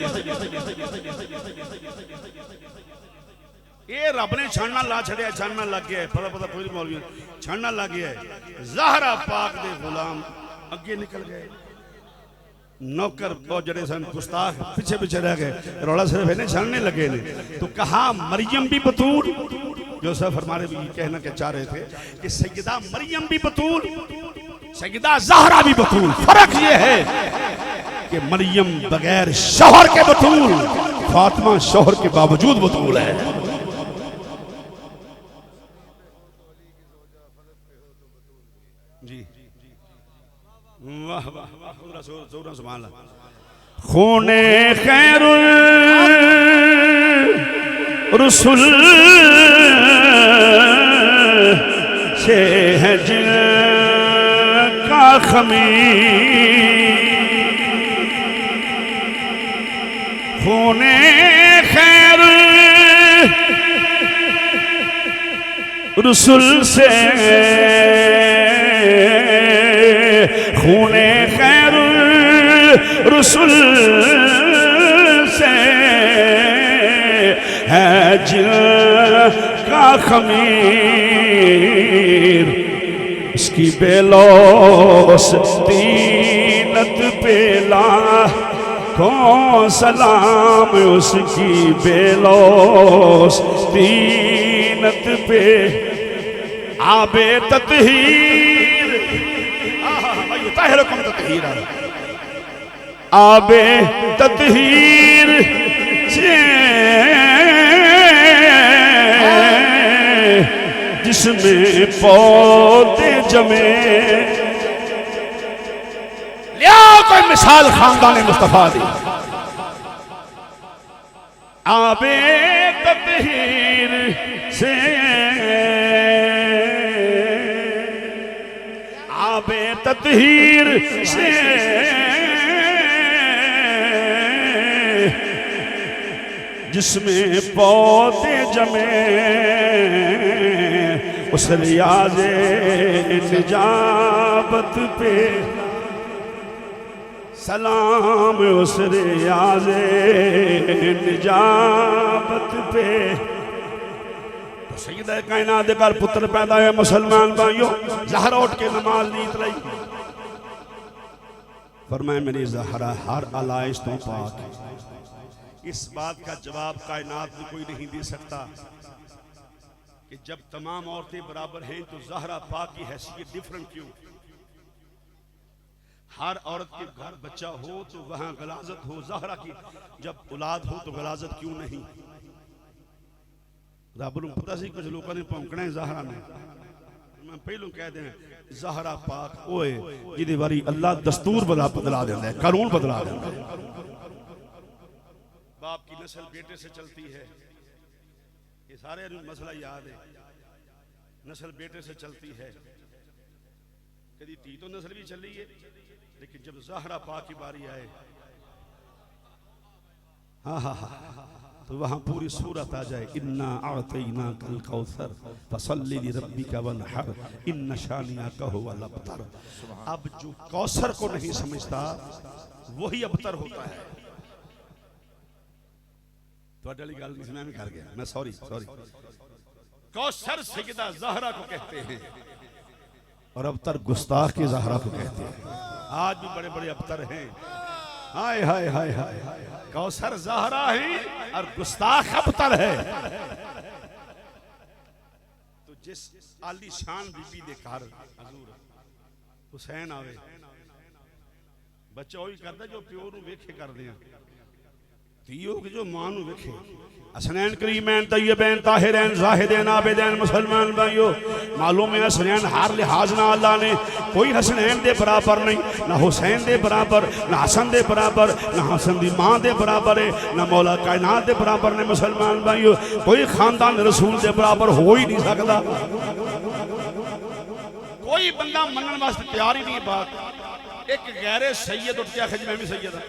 ये रब ने छानना ला छड़िया, छानना लग गया है, पता पता कोई मौलवी छानना लग गया है। ज़हरा पाक दे गुलाम अगे निकल गए, नौकर बहुत जड़े सन गुस्ताख पीछे पीछे रह गए, रौला सिर्फ इन्हें छानने लगे ने। तो कहा मरियम भी बतूल जोसेफ हमारे भी कहना के चाह रहे थे कि सैयदा मरियम भी बतूल, सैयदा ज़हरा भी बतूल। फर्क ये है कि मरियम बगैर शौहर के बतूल, फातिमा शौहर के बावजूद बतूल है। जी वाह वाह वाह, जोर सुभान अल्लाह। खूने खैरुल रसूल से है जिनका खमीर, खूने खैर रसूल से, खूने खैर रसूल से है जिनका खमीर, उसकी बेलोस तीनत पेला को सलाम, उसकी बेलोस तीनत पे आबे ततहीर, ताहिरकुम ततहीरा, आबे ततहीर से जिसमें पौधे जमे। लिया कोई मिसाल खानदान मुस्तफा दी। आबे ततहीर से, आबे ततहीर से जिसमें पौधे जमे, उस रियाज़े निजाबत पे सलाम, उस रियाज़े निजाबत पे। तो सैयदा कायनात का पुत्र पैदा है मुसलमान भाइयों, ज़हरा उठ के नमाज नीत रही, फरमाए मेरी ज़हरा हर आलाइश तो पाक। इस बात का जवाब कायनात में कोई नहीं दे सकता कि जब तमाम औरतें बराबर हैं तो ज़हरा पाक की हैसियत डिफरेंट क्यों? हर औरत के घर बच्चा हो तो वहां गलाजत हो, ज़हरा की जब औलाद हो तो गलाजत क्यों नहीं? रब्बुल पता सी कुछ लोगों ने भौंकना है ज़हरा ने। मैं पहलू कह दें ज़हरा पाक ओए जिहदे बारी अल्लाह दस्तूर बदला देता है, कानून बदला देता है। बाप की नस्ल बेटे से चलती है, ये सारे मसला याद है। नस्ल बेटे से चलती है, कभी धी तो नस्ल भी चली है, लेकिन जब ज़हरा पाक की बारी आए हाँ हाँ हाँ तो वहां पूरी सूरत आ जाए, इन्ना आतैना कल कौसर फसल्ली लिरब्बिका वनहर इन्न शानिअका हुवल अबतर। अब जो कौसर को नहीं समझता वही अबतर होता है। तो वाली गल मैं कर गया, मैं सॉरी। कौसर सैयदा ज़हरा को कहते हैं और अबतर गुस्ताख की ज़हरा को कहते हैं। आज भी बड़े बड़े अबतर हैं, हाय हाय हाय हाय, कौसर ज़हरा है और गुस्ताख अबतर है। तो जिस आलीशान बीबी दे घर हजूर हुसैन आवे, बच्चा वही करता जो प्यो नूं वेखे करदे आ, धीओ कि जो मां नूं वेखे। हसनैन करीमैन तय्यबैन ताहिरैन ज़ाहिदैन आबिदैन मुसलमान भाइयों, मालूम है हसनैन हर लिहाज ना अल्लाह ने कोई हसनैन दे बराबर नहीं, ना हुसैन दे बराबर, ना हसन दे बराबर, ना हसन दी मां दे बराबर है, ना मौला कायनात दे बराबर ने। मुसलमान भाइयों कोई खानदान रसूल दे बराबर हो ही नहीं सकता, कोई बंदा मनन वास्ते तैयार ही नहीं। बात एक गैरे सैयद उठ के आखे जी मैं भी सैयद हां,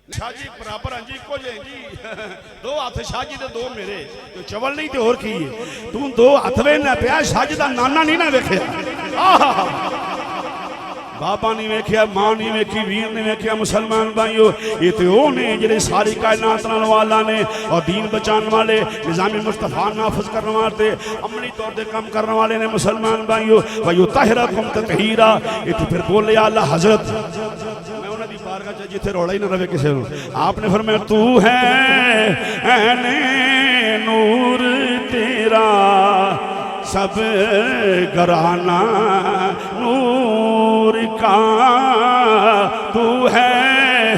शाह जी बराबर हां जी, इको जे जी दो हाथ शाह जी दे दो मेरे, तो चवल नहीं तो और की है। तू दो हाथ वेना पिया, शाह जी दा नाना नहीं ना वेखिया, बाबा नहीं वेखिया, मां नहीं वेखी, वीर नहीं वेखिया। मुसलमान भाइयों ये तो वो ने जिहड़े सारी कायनात नाल वाला ने और दीन बचाने वाले, निज़ाम मुस्तफा नाफिज करने वाले, अमली तौर पे काम करने वाले ने। मुसलमान भाइयों वयो ताहिरकुम ततहीरा, ये तो फिर बोले आला हजरत जिथे रोड़ा ही ना रहे किसी को, आपने फरमाया तू है नूर सब घराना नूर का तू है,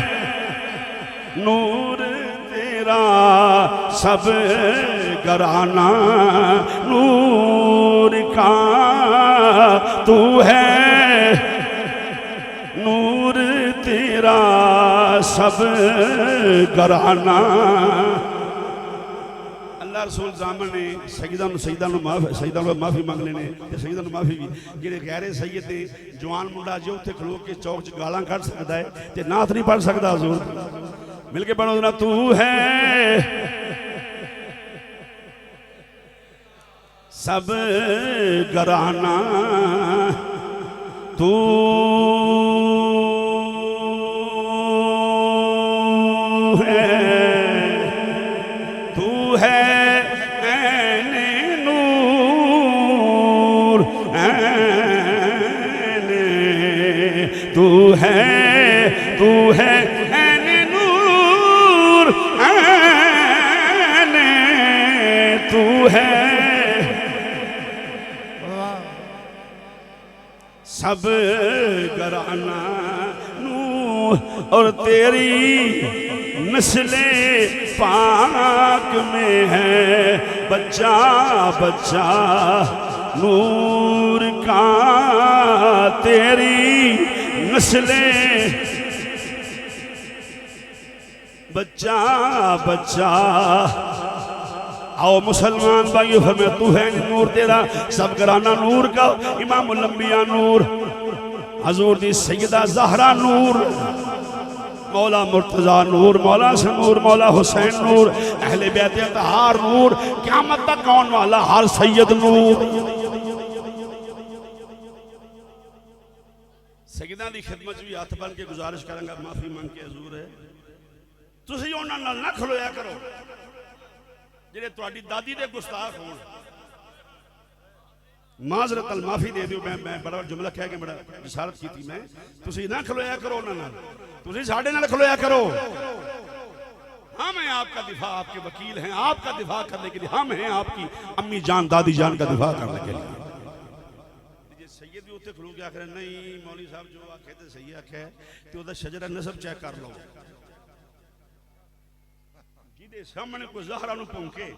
नूर तेरा सब घराना नूर का तू है, नूर तेरा सब घराना। अल्लाह रसूल जामन ने सईदां माफ़ी मंग लेने ते सईदां माफ़ी भी जेड़े गैरे सैयद ने जवान मुंडा जो उत्थे खलो के चौक च गालां कढ़ सकदा है ते नात नहीं पढ़ सकदा। हुजूर मिल के पढ़ो ना, तू है सब घराना तू तू है ऐने नूर ऐने तू है सब घराना नूर और तेरी नस्ले पाक में है बच्चा बच्चा नूर का, तेरी नस्ले बच्चा बच्चा। आओ मुसलमान भाई फरमाया तू है नूर तेरा सब घराना नूर का, इमामुल अंबिया नूर, हजूर दी सैयदा ज़हरा नूर, मौला मुर्तज़ा नूर, मौला से नूर, मौला हुसैन नूर, अहले बैत अतहार नूर, क़यामत तक कौन वाला हर सैयद नूर। सैयदा दी खिदमत भी हथ बन के गुजारिश करांगा, माफी मांग के हजूर है तुसीं उन्हां नाल ना खलोया करो जेड़े तुहाडी दादी दे गुस्ताख होण। माजरतल माफी दे दियो, मैं बड़ा जुमला कह के बड़ा इशारत की थी मैं, तुसीं ना खलोया करो उन्हां नाल, तुसीं साडे नाल खलोया करो। हम हैं आपका दिफा, आपके वकील हैं, आपका दिफा करने के लिए हम हैं, आपकी अम्मी जान दादी जान का दिफा करने के लिए। सैयद भी उत्ते खलो के आखिर नहीं मौली साहब जो आखे तो सही आखे तो उहदा शजरा नसब चेक कर लो, जिहदे सामने कोई ज़हरा नूं भौंके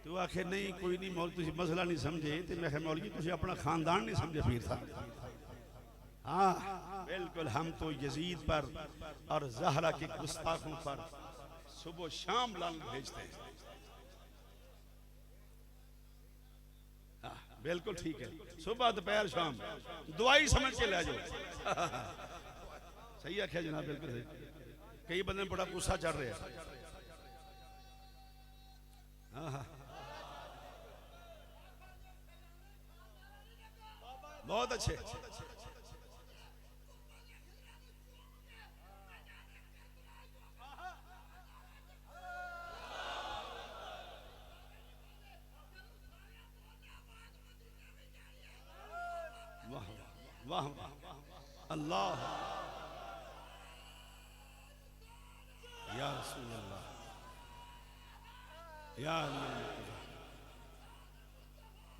तो आखे नहीं कोई नहीं मौल तुसीं मसला नहीं समझे, तो मैं कहा मौलवी तुसीं अपना खानदान नहीं समझे पीर साहब। हाँ बिल्कुल, हम तो यजीद पर और ज़हरा के गुस्ताखों पर सुबह शाम लान भेजते हैं। बिल्कुल ठीक है, सुबह दोपहर शाम दुआई समझ के ले जाओ। सही आख्या जनाब, बिल्कुल सही। कई बंदे बड़ा गुस्सा चढ़ रहे हैं। बहुत अच्छे। वाह वाह अल्लाह या रसूल अल्लाह या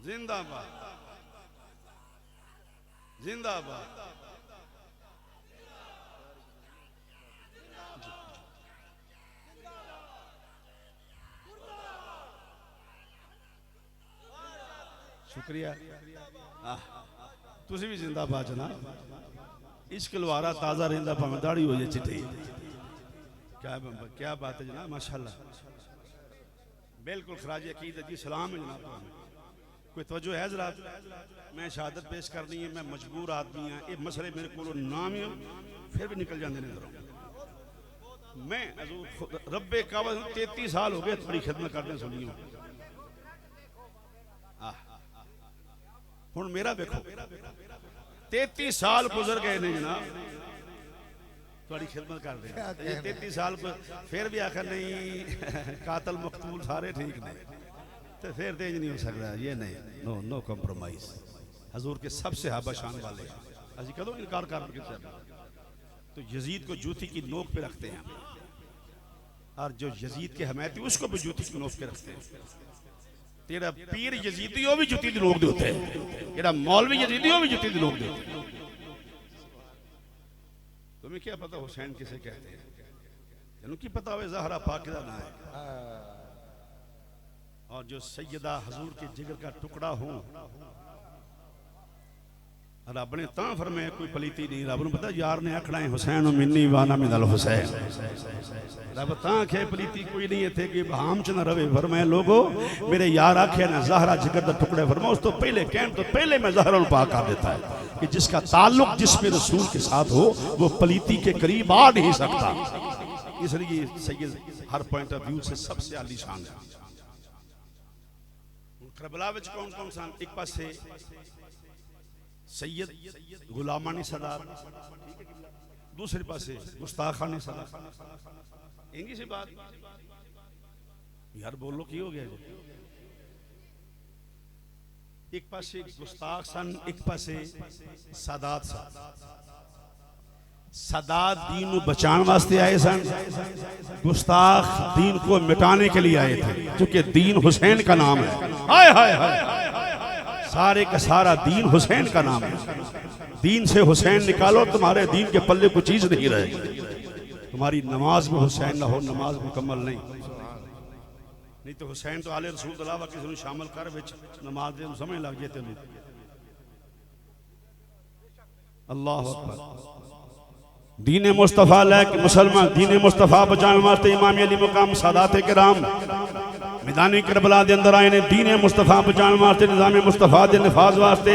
जिंदाबाद जिंदाबाद। शुक्रिया, तुसी भी जिंदाबाद जनाब। इश्क लवारा ताज़ा रहिंदा भावें दाढ़ी हो जाए चिट्टी। क्या बात है जनाब, माशाल्लाह। बिल्कुल खराज अकीदत जी, सलाम है जनाब। कोई तवज्जो है जरा, मैं शहादत पेश करनी है, मैं मजबूर आदमी हाँ, ये मसले मेरे को नाम ही फिर भी निकल जाते हैं अंदरों। मैं रब्बे काबा 33 साल हो गए थोड़ी खिदमत करने सुनियो। हुण मेरा देखो 33 साल गुजर गए ने जनाब थोड़ी खिदमत कर रहे हैं। 33 साल फिर भी आखिर नहीं कातल मकतूल सारे ठीक नहीं, तो फिर तेज नहीं हो सकता ये नहीं, नो नो कॉम्प्रोमाइज। हजूर के सबसे हाबा शान वाले अजी कदों इनकार कर तो यजीद को जूती की नोक पे रखते हैं, और जो यजीद के हमायती उसको भी जूती की नोक पे रखते हैं। तेरा पीर यजीदी हो भी जुत्ती दी लोग दे उत्ते, तेरा मौलवी यजीदी हो भी जुत्ती दी लोग दे उत्ते। तुम्हें क्या पता हुसैन किसे कहते हैं? तेनू की पता हो ज़हरा पाक दा नाम है, और जो सैयदा हजूर के जिगर का टुकड़ा हूं। रब ने तां फरमाया कोई पलीती नहीं, रब नूं पता यार ने आखना है हुसैन मिन्नी वाना मिनल हुसैन। रब तां आखे पलीती कोई नहीं इत्थे कि भाम च ना रवे। फरमाया लोगो मेरे यार आखे ना ज़हरा जिगर दा टुकड़ा, फरमाया उस तो पहले कहने तो पहले मैं ज़हरा नूं पाक कर देता है कि जिसका ताल्लुक जिसमें रसूल के साथ हो वो पलीती के करीब आ नहीं सकता। इसलिए सैयद हर पॉइंट ऑफ व्यू से सबसे आली शान है। करबला विच कौन कौन सन? एक पासे सैयद गुलामानी सदार, दूसरे पासे गुस्ताखानी सदार। इंगी सी बात यार बोलो की हो गया जी? एक पासे गुस्ताख सन, एक पासे सादात सन। सादात दीन को बचाने वास्ते आए सन, गुस्ताख दीन को मिटाने के लिए आए थे, क्योंकि दीन हुसैन का नाम है। हाय हाय हाय, सारे का सारा दीन हुसैन का नाम है। दीन से हुसैन निकालो तुम्हारे दीन के पल्ले कोई चीज नहीं रहेगी। तुम्हारी नमाज में हुसैन ना हो, नमाज मुकम्मल नहीं तो हुसैन तो आले रसूल के अलावा किसी को शामिल कर विच नमाज दे समझ लग जाए। अल्लाह अकबर। दीन मुस्तफ़ा लेके मुसलमान दीन मुस्तफ़ा बचाने वास्ते इमाम अली मुकाम सादात किराम मैदानी करबला दे अंदर आए ने। दीन मुस्तफ़ा बचाने वास्ते, निज़ाम मुस्तफ़ा दे निफाज वास्ते,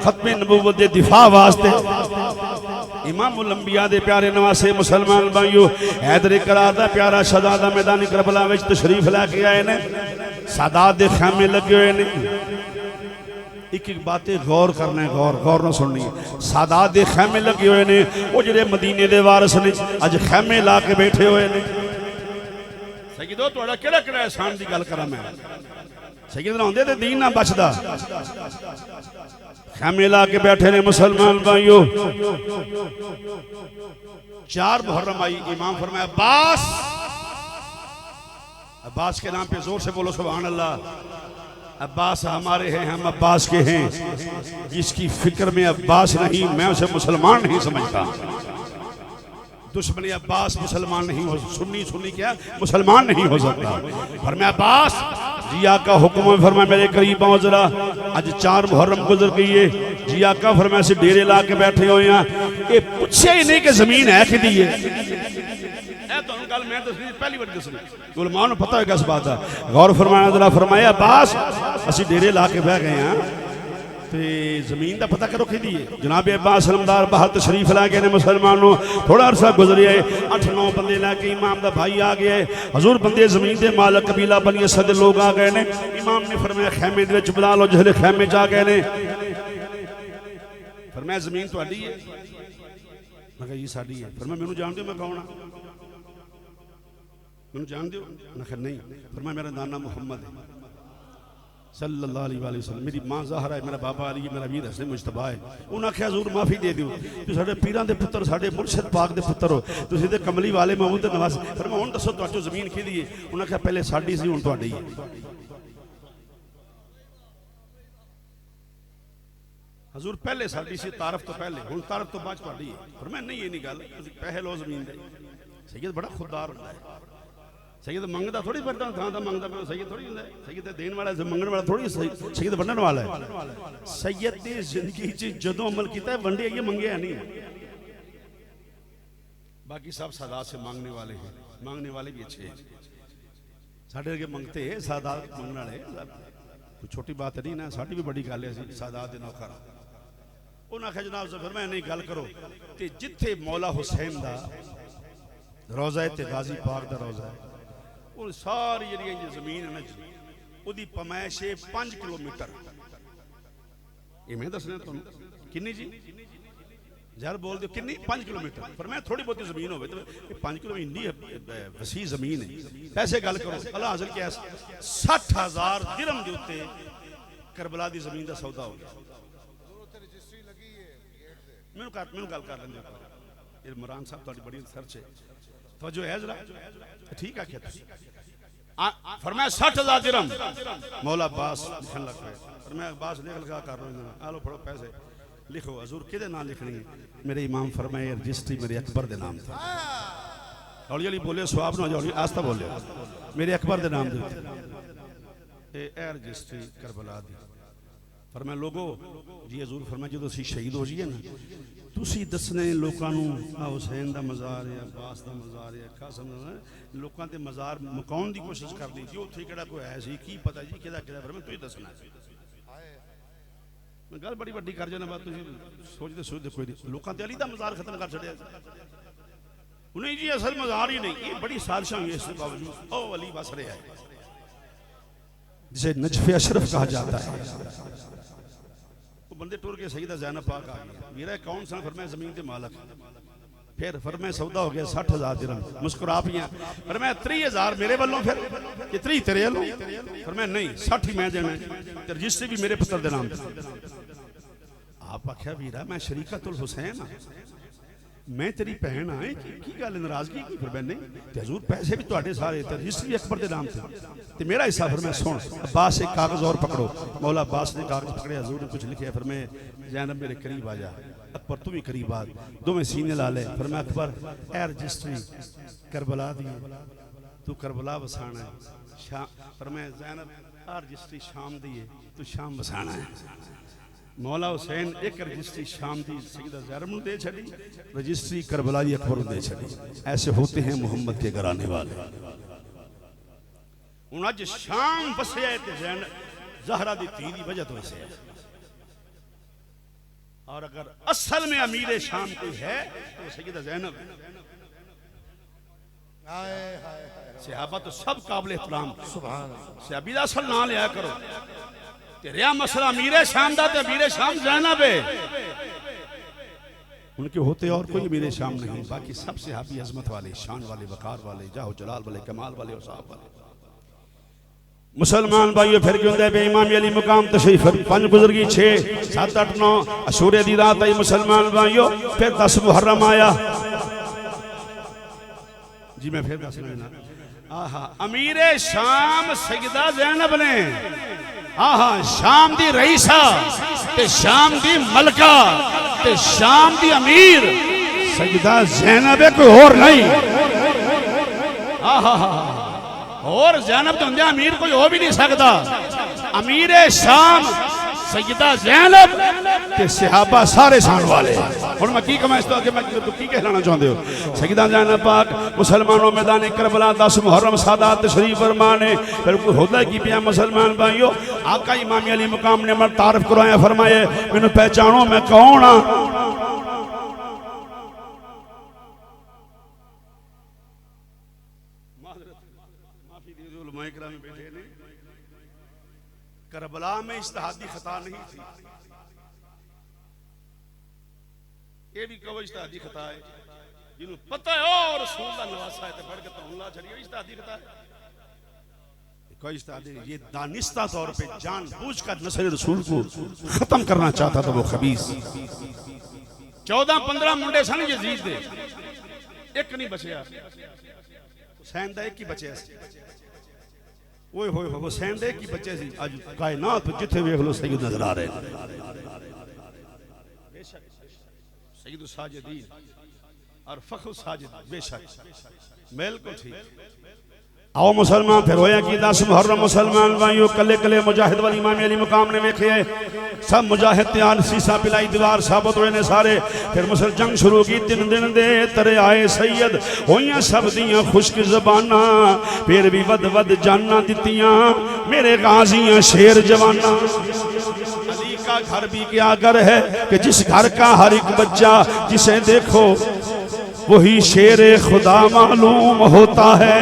खत्म नबूवत दे दिफा वास्ते इमामुल अंबिया दे प्यारे नवासे मुसलमान भाइयों हैदर करार दा प्यारा शहजादा मैदानी करबला विच तशरीफ लेके आए ने। सादात दे खैमे लगे हुए ने। एक एक बातें गौर करना है, गौर ना सुननी है। सादात दे खैमे लगे हुए ने, वो जिहड़े मदीने दे वारिस ने अज खैमे ला के बैठे हुए ने। सैयदो तुहाडा केड़ा केड़ा एहसान दी गल करा मैं? सैयद ना होंदे ते दीन ना बचदा। खैमे ला के बैठे ने मुसलमान भाइयों। 4 मुहर्रम आई, इमाम फरमाया अब्बास, अब्बास के नाम पे जोर से बोलो सुभान अल्लाह। अब्बास हमारे हैं, हम अब्बास के हैं। जिसकी फिक्र में अब्बास नहीं, मैं उसे मुसलमान नहीं समझता। दुश्मनी अब्बास मुसलमान नहीं हो, सुन्नी क्या मुसलमान नहीं हो सकता। फरमाया अब्बास जिया का हुक्म है, फरमाया मेरे करीब आओ जरा। आज 4 मुहर्रम गुजर गई है। जिया का फरमाया से डेरे ला के बैठे हुए हैं। ये पूछे ही नहीं कि जमीन है कि दी है। पहली बार दसनी उलमा नूं पता है किस बात का। गौर फरमाया जरा। फरमाया अब्बास असीं डेरे ला के बह गए हैं ते जमीन का पता करो कि जनाब अब्बास अलमदार बाहर तशरीफ ला गए ने। मुसलमानों थोड़ा अरसा गुजरिया है, 8-9 बंदे लैके इमाम का भाई आ गया है। हजूर बंदे जमीन के मालक कबीला बनी सदे लोग आ गए ने। इमाम ने फरमाया खैमे दे विच बुला लो। जिसले खैमे च आ गए ने फरमाया जमीन तुहाडी है? मैं कहा जी साडी है। फरमाया मैनूं जान दो मैं कौन हाँ? मैनूं जान दो? मैं कहा नहीं। फरमाया मेरा नाना मुहम्मद है सल्लल्लाहु अलैहि वसल्लम। मेरी मां ज़हरा है, मेरा बाबा अली है, मेरा वीर हसन मुजतबा है। उन्हें आख्या हजूर माफ़ी दे दिओ, तुसीं साडे पीरां दे पुत्तर, साडे मुर्शिद पाक दे पुत्तर हो, तुसीं ते कमली वाले महमूद दे नवाज़। फरमाया हुण दसो तुहाडे ज़मीन किहदी है? उन्हें आख्या पहले साडी सी, हुण तुहाडी है। हजूर पहले साडी सी, तारफ तो पहले, हुण तारफ तो बाद तुहाडी है। फरमाया नहीं ये नहीं गल, पैसे लो जमीन दे। सैयद बड़ा खुददार होंदा है। सैयद मंगदा थोड़ी बनता थां दा मंगदा पे सैयद थोड़ी हुंदा है। सैयद देने वाला मंगण वाला थोड़ी सैयद बनने वाला है। सैयद दी जिंदगी च जदों अमल कीता वंडे ये मंगया नहीं। बाकी सब सादात से मांगने वाले हैं, मांगने वाले भी अच्छे हैं। साडे अगे मंगते हैं सादात मंगण वाले, कोई छोटी बात नहीं ना। साडी भी बड़ी गल है सादात दे नौकर। उन्हें आख्या जनाब ज़फर मैं नहीं गल करो कि जिथे मौला हुसैन दा रोज़ा है ते गाजी पाक दा रोज़ा है, वो सारी जी जमीन है उसकी पमैश है 5 किलोमीटर। ये मैं दसना तुम किन्नी जी यार बोल दो किन्नी? 5 किलोमीटर। पर मैं थोड़ी बहुत जमीन हो तो 5 किलोमीटर इन्नी वसी जमीन है। पैसे गल करो अल्लाह हासिल किया 60,000 दिरहम के उत्ते करबला की जमीन का सौदा हो गया। मैनू गल कर लेंगे इमरान साहब, बड़ी रिसर्च है तो जो है जरा ठीक आख्या। फरमाया 60,000 दिरहम। मौला अब्बास लिखन लग गए। फरमाया अब्बास लिख लगा कर लो, आलो फड़ो पैसे लिखो। हजूर किदे नाम लिखनी है? मेरे इमाम फरमाए रजिस्ट्री मेरे अकबर दे नाम था। हौली हौली बोले स्वाब ना हौली आस्ता बोले मेरे अकबर दे नाम दे ए रजिस्ट्री करबला दी। फरमाया लोगो जी हजूर फरमाया जो तुसी शहीद हो जाइए ना तुसी दसने लोगों आ हुसैन दा मज़ार है, अब्बास दा मज़ार है, कासिम दा लोगों के मज़ार मुकाउन दी कोशिश कर ली जी। उत्थे किहड़ा कोई है सी की पता जी किहदा किहदा। फरमाया तुसीं दसना। मैं गल बड़ी वड्डी कर जाना बात तुसीं सोचदे सोचदे कोई नहीं। लोगों ते अली दा मज़ार खत्म कर छड़िया नहीं जी असल मज़ार ही नहीं। ये बड़ी साजिशां हुई इसके बावजूद ओ अली बस रहा है जिसे नजफ़े अशरफ कहा जाता है। वो बंदे टुर के सईदा ज़ैनब पाक आ गया। मेरा कौन सा? फरमाया ज़मीन के मालक। फिर फरमाया सौदा हो गया 60,000 दिरहम। मुस्कुरा पिया। फरमाया 30,000 मेरे वालों फिर कि 30 तेरे वालों? फरमाया नहीं 60 ही मैं देना है। रजिस्ट्री भी मेरे पुत्र के नाम था। आप आख्या वीरा मैं शरीकतुल हुसैन हाँ, मैं तेरी भैन हाँ की गल नाराजगी की? फिर नहीं ते हजूर पैसे भी तुहाडे सारे ते रजिस्ट्री भी अकबर के नाम थे ते मेरा हिस्सा। फिर मैं सुन अब्बास एक कागज और पकड़ो। मौला अब्बास ने कागज पकड़े। हजूर ने कुछ लिखे। फिर मैं ज़ैनब मेरे करीब आ जा, अकबर तू भी करीब आ, दोवें सीने ला ले। फिर मैं अकबर ए रजिस्ट्री करबला दी तू करबला वसाना है शाम। फिर मैं ज़ैनब आ रजिस्ट्री शाम दी है तू शाम वसाना है। मौला हुसैन एक रजिस्ट्री शाम दी सईदा ज़ैनब नूं दे छड़ी, रजिस्ट्री करबला दी अकबर नूं दे छड़ी। ऐसे होते हैं मोहम्मद के घराने वाले। हुण अज शाम बसिया ते ज़ैनब ज़हरा दी धी दी वजह तो वसे। और अगर असल में अमीर शाम कोई है तो सईदा ज़ैनब। सहाबा तो सब काबिल एहतराम। सुभान अल्लाह। सहाबी दा असल नाम लिया करो। तेरा मसला अमीर शाम दा ते अमीर शाम ज़ैनब है। उनके होते और कोई अमीर शाम नहीं। बाकी सब सहाबी अजमत वाले, शान वाले, वकार वाले, जाहो जलाल वाले, कमाल वाले और साहब वाले। मुसलमान भाइयों फिर क्यों दे इमाम अली मुकाम तशरीफ 5 गुजरगी 6 7 8 9 अशूरे दी रात आई। मुसलमान भाइयों फिर 10 मुहर्रम आया जी। मैं फिर 10 लेना आहा अमीर शाम सईदा ज़ैनब ने आहा शाम दी रईसा ते शाम दी मलका ते शाम दी अमीर सईदा ज़ैनब है, कोई और नहीं। आहा और ज़ैनब तो होंदे अमीर कोई हो भी नहीं सकता। अमीर शाम सईदा ज़ैनब ते सहाबा सारे शान वाले। हुण मैं की कमां इस तो अगे मैं की कहना चाहते हो? सईदा ज़ैनब पाक मुसलमानों मैदान करबला 10 मुहर्रम सादात तशरीफ फरमा ने। फिर कोई होता की पिया मुसलमान भाइयों आका इमाम अली मुकाम ने मैं तारफ करवाया। फरमाए मैनू पहचानो मैं कौन हाँ? करबला में इज्तिहादी खता नहीं थी। ये भी कहो इज्तिहादी खता है जिन्हों पता है और रसूल दा नवासा है ते बढ़ के तौला छड़ियो इज्तिहादी खता है। कोई इज्तिहादी ये दानिस्ता तौर पे जानबूझकर नस्ल रसूल को खत्म करना चाहता था वो खबीस। 14-15 मुंडे सन यजीद दे, एक नहीं बचया। हुसैन दा एक ही बचया। ओए होए हुसैन दे की बच्चे सी। आज कायनात जिथे वेख लो सईद नजर आ रहे हैं। सईद साजिदीन और फख्र साजिद बेशक बिल्कुल ठीक। आओ मुसलमान फिर होया कि 10 मुहर्रम मुसलमान भाइयों कले कले मुजाहिद वाली इमाम अली मुकाम ने वेखे सब मुजाहिद तैयार सीसा पिलाई दीवार साबित हुए ने सारे। फिर मुसल जंग शुरू की 3 दिन दे तरे आए सैयद होइयां सब दियां खुश्क ज़बाना फिर भी वद वद जाना दित्तियां मेरे गाजियां शेर जवाना। अली का घर भी क्या घर है कि जिस घर का हर एक बच्चा जिसे देखो वही शेर खुदा मालूम होता है।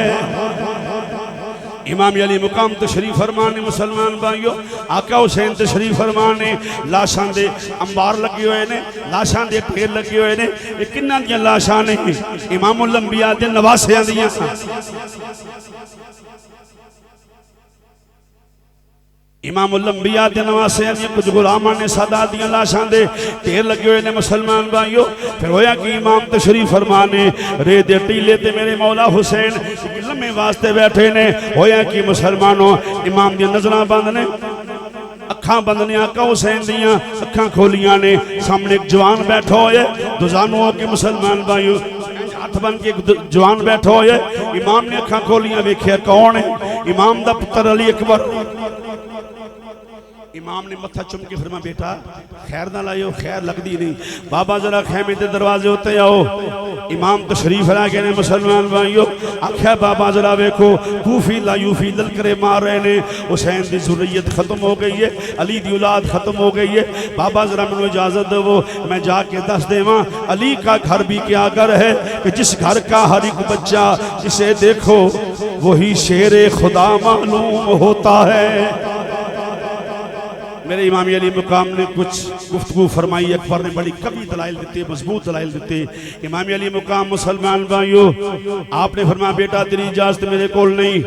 इमाम अली मुकाम तशरीफ फरमान ने मुसलमान भाइयों आका हुसैन तशरीफ फरमान ने लाशां दे अंबार लगे हुए ने, लाशां दे ढेर लगे हुए ने। ये किन्ना दियां लाशां ने? इमामुल अंबिया दे नवासियां दियां। इमामुल अंबिया दे नवासे ने कुछ गुलामां ने सादा दियां लाशां दे ढेर लगे हुए ने मुसलमान भाइयों। फिर होया कि इमाम तशरीफ फरमाने रे दे टीले ते मेरे मौला हुसैन लम्हे वास्ते बैठे ने। होया कि मुसलमानों इमाम दी नजरां बंद ने, अखां बंद ने, आका हुसैन दियां अखां खोलियां ने। सामने एक जवान बैठा होया दुजानो के मुसलमान भाइयों, हाथ बन के एक जवान बैठा होया। इमाम ने अखां खोलियां, वेख्या कौन है? इमाम दा पुत्र अली अकबर। इमाम ने मत्था चुम के फरमा बेटा खैर ना लाइयो, खैर लगती नहीं। बाबा जरा खैमे के दरवाजे उत्ते आओ। इमाम तशरीफ ला गए ने मुसलमान भाइयों। आख्या बाबा जरा वेखो कूफी लायूफी ललकरे मार रहे ने, हुसैन की जुर्रियत खत्म हो गई है, अली की औलाद खत्म हो गई है। बाबा जरा मैनू इजाजत दो मैं जाके दस देवा अली का घर भी क्या घर है कि जिस घर का हर एक बच्चा जिसे देखो वही शेरे खुदा मालूम होता है। मेरे इमाम अली मुकाम ने कुछ गुफ्तगू फरमाई। अकबर ने बड़ी कभी दलाइल दी, मजबूत दलाइल दी। इमाम अली मुकाम मुसलमान भाइयों आपने फरमाया बेटा तेरी इजाजत मेरे को नहीं,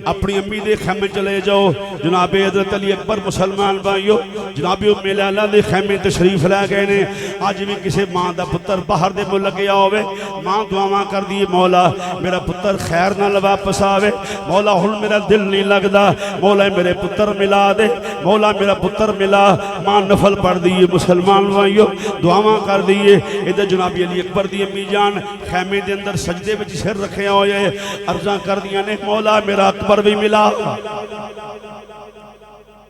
अपनी अम्मी दे खैमे चले जाओ। जनाब हज़रत अली अकबर मुसलमान भाइयों जनाब उम्मे लैला दे खैमे तशरीफ लै गए ने। अज भी किसी मां का पुत्र बाहर दे मुल्क गया होवे, मां दुआवां कर दी मौला मेरा पुत्र खैर नाल वापस आवे, मौला हुण मेरा दिल नहीं लगता, मौला मेरे पुत्र मिला दे, मौला मेरा पुत्र मिला। मां नफल पढ़ दी मुसलमान भाइयों दुआवां कर दिए। इधर जनाबी अली अकबर दी अम्मी जान खैमे के अंदर सजदे विच सिर रखिया होए अर्जा कर दियां ने मौला मेरा अकबर भी मिला,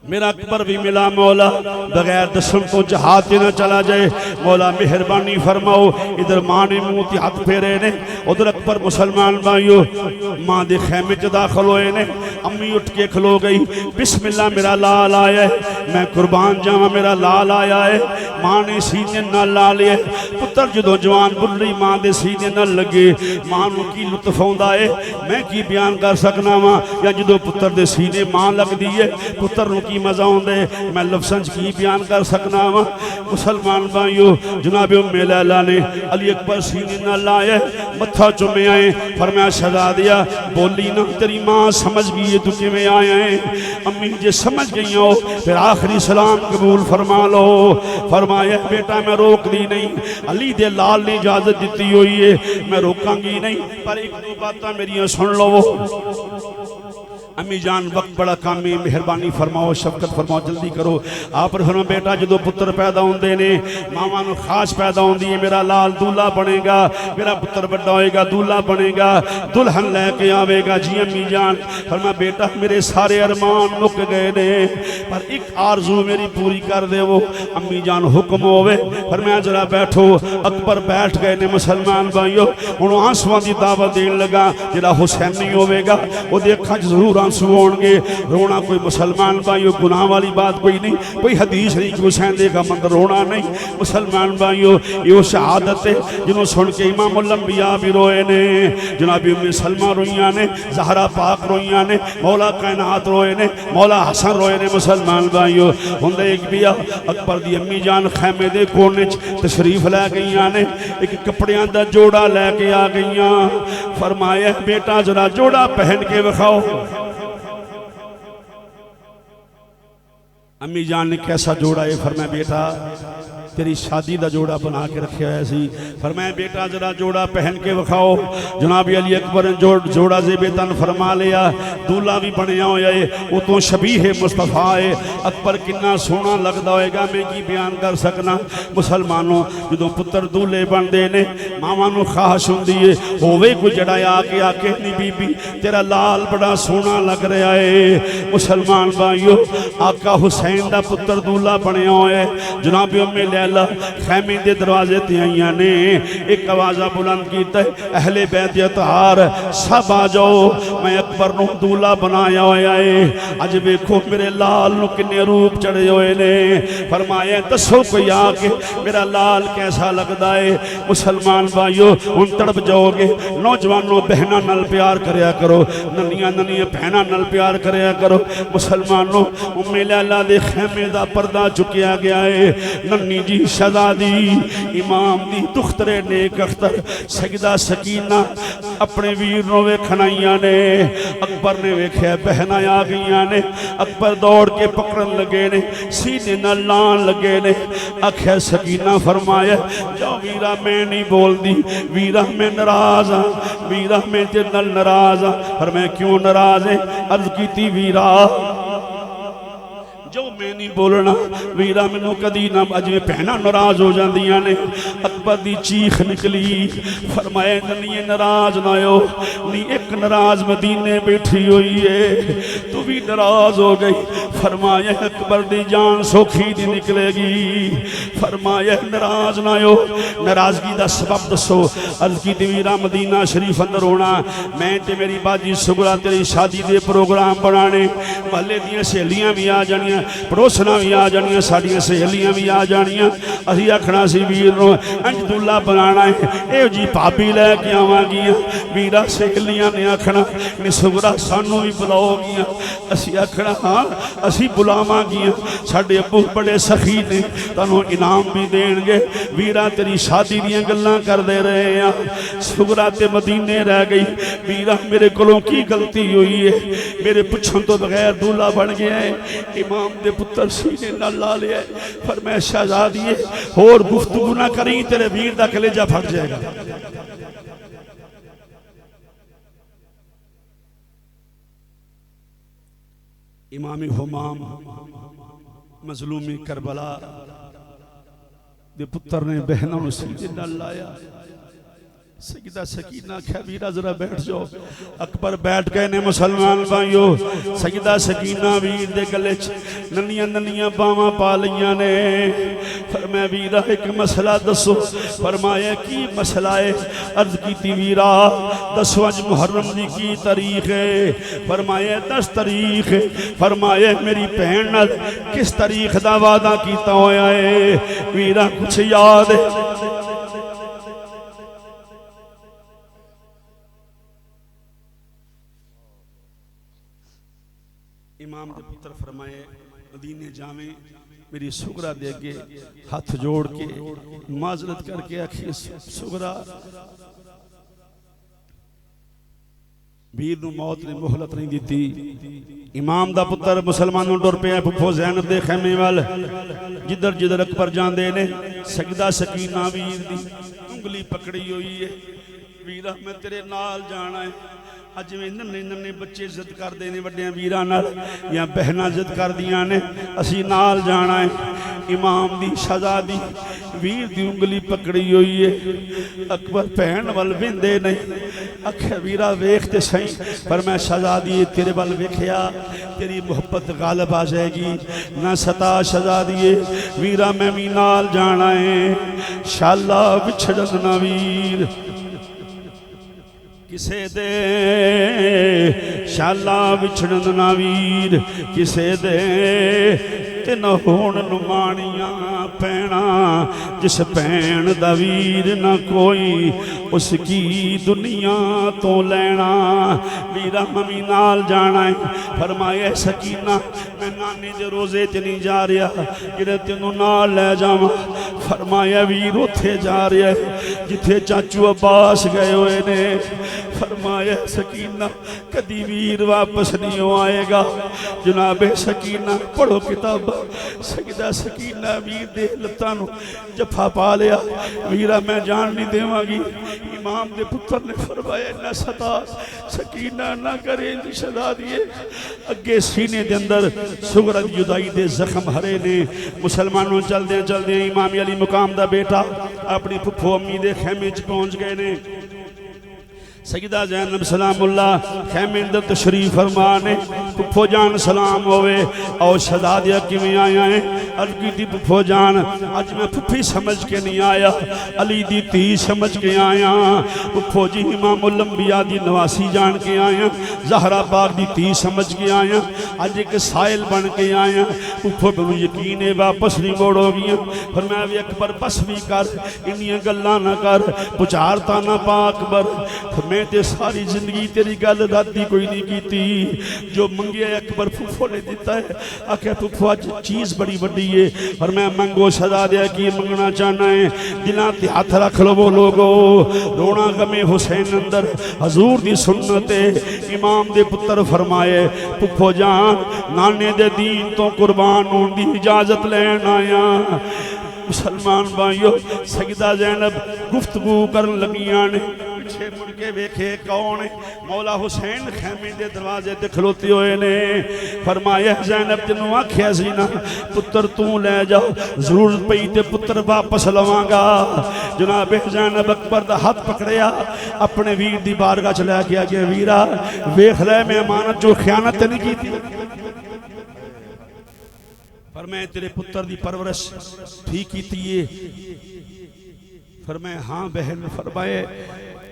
मेरा अकबर भी मिला, मौला बगैर दसन तो जहाज न चला जाए, मौला मेहरबानी फरमाओ। इधर मां ने मुंह ते हाथ फेरे ने, उधर अकबर मुसलमान भाइयों मां दे खैमे च दाखिल होए ने। अम्मी उठ के खलो गई, बिस्मिल्लाह मेरा लाल आया है, मैं कुर्बान जावा मेरा लाल आया है। मां ने सीने नाल ला लिया, पुत्र जो जवान बुढ़ी मां दे सीने नाल लगे मां नूं की लुत्फ आउंदा है मैं की बयान कर सकना वा, या जो पुत्र दे सीने मां लगदी है पुत्र नूं की मजा आउंदा है मैं लफ्ज़ां च की बयान कर सकना वा। मुसलमान भाइयों जनाब उम्मे लैला ने अली अकबर सीने नाल लाया, मत्था चुम्या है, फरमाया शहजादिया बोली ना तेरी मां समझ गई है तू किवें आया है। अम्मी जे समझ गई हो फिर आखिरी सलाम कबूल फरमा लो। फरमाया बेटा मैं रोक दी नहीं, अली दे लाल ने इजाजत दी हुई है मैं रोकांगी नहीं, पर एक दो बातें मेरिया सुन लो। अम्मी जान वक्त बड़ा काम है, मेहरबानी फरमाओ शफकत फरमाओ जल्दी करो। आप फरमा बेटा जो पुत्र पैदा होंगे ने मावां नूं खास पैदा होंदी है मेरा लाल दूल्हा बनेगा, मेरा पुत्र बड़ा होएगा दूल्हा बनेगा, दुल्हन लैके आवेगा। जी अम्मी जान फरमा बेटा मेरे सारे अरमान मुक गए ने पर एक आरजू मेरी पूरी कर देवो। अम्मी जान हुक्म होवे फरमाया जरा बैठो। अकबर बैठ गए ने मुसलमान भाइयों हुण आंसुआं दी दावत देन लगा। जिहड़ा हुसैनी होवेगा ओहदी अखां च जरूर आंसू होंगे, रोना कोई मुसलमान भाइयों गुनाह वाली बात कोई नहीं, कोई हदीस नहीं कि हुसैन दे गम अंदर रोना नहीं। मुसलमान भाइयों ये शहादत है जिन्हों सुन के इमामुल अंबिया भी रोए ने, जनाबी उम्मे सलमा रोइयां ने, ज़हरा पाक रोइयां ने, मौला कायनात रोए ने, मौला हसन रोए ने। मुसलमान भाइयों हुंदे एक भी अकबर दी अम्मी जान खैमे दे कोने च तशरीफ लै गईयां ने, एक कपड़ियां दा जोड़ा लैके आ गईयां। फरमाया बेटा जरा जोड़ा पहन के विखाओ। अम्मी जान ने कैसा जोड़ा है? फरमाया बेटा तेरी शादी का जोड़ा बना के रखे हुआ सी। फरमाया बेटा जरा जोड़ा पहन के विखाओ। जनाब अली अकबर ने जोड़ा जेबे तन फरमा लिया, दूल्हा भी बनया होया है, वो तो शबीह मुस्तफा है। अकबर कितना सोहना लगता होएगा मैं की बयान कर सकना। मुसलमानों जो पुत्र दूल्हे बनते ने मावां नूं ख्वाहिश हुंदी है होवे कोई जड़ा आके आके नी बीबी तेरा लाल बड़ा सोहना लग रहा है। मुसलमान भाइयों आका हुसैन का पुत्र दूल्हा बनया होया है। जनाब उम्मे लैला खैमे दे दरवाजे ते आईयां ने, एक आवाज़ा बुलंद कीता अहले बैत अतहार सब आ जाओ मैं अकबर नूं दूल्हा बनाया होया है। अज वेखो मेरे लाल नूं किन्ने रूप चढ़े हुए ने। फरमाया दसो कोई आके मेरा लाल कैसा लगता है। मुसलमान भाइयों हुण तड़प जाओगे। नौजवानों बहना नाल प्यार करया करो, नन्नियां नन्नियां बहना नाल प्यार करया करो। मुसलमानों उम्मे लैला दे खैमे दा पर्दा चुकिया गया है। नन्नी जी शहजादी इमाम दी दुख्तरे नेक अख्तर सजदा सकीना अपने वीर नूं वेखण आईयां ने। अकबर ने वेख्या बहना आ गईयां ने। अकबर दौड़ के पकड़न लगे ने, सीने नाल लाण लगे ने। आख्या सकीना फरमाया जाओ वीरा मैं नहीं बोलदी, वीरा मैं नाराज हाँ, वीरा मैं तेरे नाल नाराज हाँ। पर मैं क्यों नाराज है? अर्ज कीती वीरा जो मैं नहीं बोलना वीरा मैनू कदी ना अजिवें भैणां नाराज हो जांदियां ने। अकबर दी चीख निकली, फरमाया नन्नी नाराज ना हो नी, एक नाराज मदीने बैठी हुई है, तू भी नाराज हो गई। फरमाया अकबर दी जान सौखी दी निकलेगी। फरमाया नाराज ना हो, नाराजगी दा सबब दसो। अर्ज की वीरा मदीना शरीफ अंदर होना, मैं ते मेरी बाजी सुगरा तेरी शादी दे प्रोग्राम बनाने, महल्ले दियां सहेलियां भी आ जानियां, पड़ोसना भी आ जानियां, साड़ियां सहेलियां भी आ जानियां। असीं आखना सी वीर नूं इंज दूल्हा बनाना है, इहो जी भाभी लैके आवांगियां। वीरा सहेलियां ने आखना ने सुगरा सानू भी बुलाओगियां। असीं आखना हाँ असीं बुलावांगियां, साडे अब्बू बड़े सखी ने, तुहानूं इनाम भी देणगे। वीरा तेरी शादी दीयां गल्लां करदे रहे आ। सुगरा ते मदीने रह गई। वीरा मेरे कोलों की गलती हुई है, मेरे पुछण तो बगैर दूल्हा बन गया है। इमाम दे पुत्र सीने नाल ला लिया। पर मैं शहजादी होर गुफ्तगू ना करी, तेरे वीर दा कलेजा फट जाएगा। इमाम हुमाम मजलूमी करबला दे पुत्र ने बहनों नूं सीने नाल लाया। सजदा सकीना आख्या वीरा जरा बैठ जाओ। अकबर बैठ गए ने। मुसलमान भाइयों सजदा सकीना वीर दे गले च नन्नियां नन्नियां बावां पा लईयां ने। फरमाया वीरा एक मसला दसो। फरमाया की मसला है? अर्ज की वीरा दसो अज मुहर्रम दी की तारीख है? फरमाया 10 तारीख। फरमाया मेरी भैन नाल किस तारीख दा वादा कीता होया है? वीरा कुछ याद है? इमाम दे पुत्र फरमाए मदीने जावें, मेरी सुगरा दे अगे हाथ जोड़ के माजरत करके आखिए सुगरा वीर नूं मौत ने मोहलत नहीं दी। इमाम दा पुत्र मुसलमानों टुर पिया फुफो ज़ैनब दे खैमे वाल। जिधर जिधर अकबर जांदे ने सजदा सकीना वीर दी उंगली पकड़ी हुई है। वीरा मैं तेरे नाल जाना है। अज में नन्ने नन्ने बच्चे जिद करते हैं वड्डियां वीरां नाल, या बहना जिद कर दियां ने असी नाल जाना है। इमाम दी शहजादी वीर दी उंगली पकड़ी हुई है। अकबर भैन वल वेंदे नहीं। आख्या वीरा वेख ते सही। पर मैं शहजादी तेरे वल वेख्या तेरी मुहब्बत गालब आ जाएगी, ना सता शहजादी। वीरा मैं भी नाल जाना है। शाला विछड़न ना वीर किसे दे, शाला विछड़न ना वीर किसे दे, ते न होण नुमानियां पैना जिस भैन दा वीर न कोई उसकी दुनिया तो लेना। वीरा मम्मी नाल जाना है। फरमाया सकीना मैं नानी दे रोजे च नहीं जा रहा, जिहड़े तेनों नाल ले जावां। फरमाया वीर उत्थे जा रहा है जिथे चाचू अब्बास गए हुए ने। फरमाया सकीना कदी वीर वापस नहीं आएगा। जनाबे सकीना पढ़ो किताब। सजदा सकीना वीर दे लत्तां नूं जफा पा लिया। वीरा मैं जान नहीं देवांगी। इमाम दे पुत्र ने फरमाया ना सता सकीना ना करे शहजादी। अगे सीने दे अंदर सुगरा दी जुदाई दे जख्म हरे ने। मुसलमानों चलदे चलदे इमाम अली मुकाम दा बेटा अपनी फुफो अम्मी दे खैमे च पहुंच गए ने। सजदा ज़ैनब सलामुल्लाह खैमे अंदर तशरीफ फरमा ने। फुफो जान सलाम होवे। और शहजादिया किवें आया है? अर्ज की फुफो जान अज मैं फुफी समझ के नहीं आया, अली दी धी समझ के आया। फुफो जी इमामुल अंबिया दी नवासी जान के आया, ज़हरा पाक दी धी समझ के आया। अज एक साइल बन के आया। फुफो मैनूं यकीन है वापस नहीं मोड़ोगी। पर मैं भी अकबर बस भी कर इन्नियां गल्लां ना कर, पुचारता ना पा अकबर। मैं ते सारी जिंदगी तेरी गल राती कोई नहीं कीती, जो मंगे अकबर फुफो ने दिता है। आखे फुफो अज चीज़ बड़ी वड्डी है, और मैं मंगो सदा दिया की मंगना चाहना है, दिलां ते हथ रख लो लोगो। रोना गमे हुसैन अंदर हजूर दी सुन्नत है। इमाम दे पुत्र फरमाए फुफो जान नाने दे दीन तो कुर्बान होने दी इजाजत लैन आया। मुसलमान भाइयों, सईदा ज़ैनब गुफ्तगू करन लगियां ने, पीछे मुड़ के वेखे कौन है? मौला हुसैन खैमे दे दरवाजे ते खलोते हुए ने। फरमाया ज़ैनब तेनों आख्या सी ना पुत्र तू ले जाओ, जरूरत पई ते पुत्र वापस लवांगा। जनाब ज़ैनब अकबर दा हाथ पकड़िया, अपने वीर दी बारगाह च लै के गया, वीरा वेख ले मैं अमानत जो खयानत नहीं की, पर मैं तेरे पुत्र की परवरिश ठीक की है। फरमाया हाँ बहन। फरमाए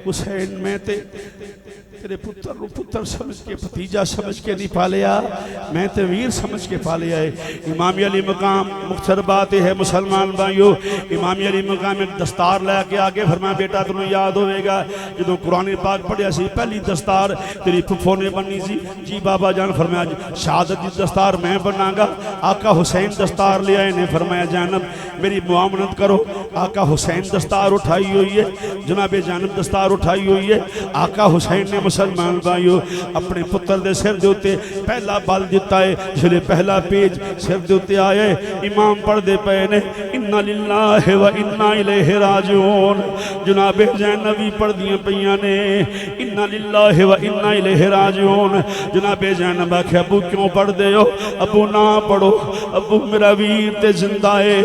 हुसैन मैं तेरे पुत्र को पुत्र समझ के, भतीजा समझ के नहीं पालिया, मैं ते वीर समझ के पालिया है। इमाम अली मकाम मुख्तर बात है मुसलमान भाइयों, इमाम अली मकाम एक दस्तार लैके आगे फरमाया बेटा तुम्हें याद होगा जो कुरान पाक पढ़िया सी, पहली दस्तार तेरी फुफो ने बननी सी। जी बाबा जान। फरमाया शहादत की दस्तार मैं बनागा। आका हुसैन दस्तार ले आए ने। फरमाया ज़ैनब मेरी मुआमनत करो। आका हुसैन दस्तार उठाई हुई है, जनाब ज़ैनब दस्तार उठाई हुई है। आका हुसैन ने मुसलमान भाइयों अपने पुत्र दे सिर दे उत्ते पहला बल दिता है, जिसले पहला पेज सिर दे उत्ते आया है, इमाम पढ़दे पे ने इन्ना लिल्लाहि व इन्ना इलैहि राजिऊन। जनाब ज़ैनब भी पढ़दियां पईयां ने इन्ना लिल्लाहि व इन्ना इलैहि राजिऊन। जनाब ज़ैनब आखे अबू क्यों पढ़दे हो? अबू ना पढ़ो, अबू मेरा वीर ते जिंदा है,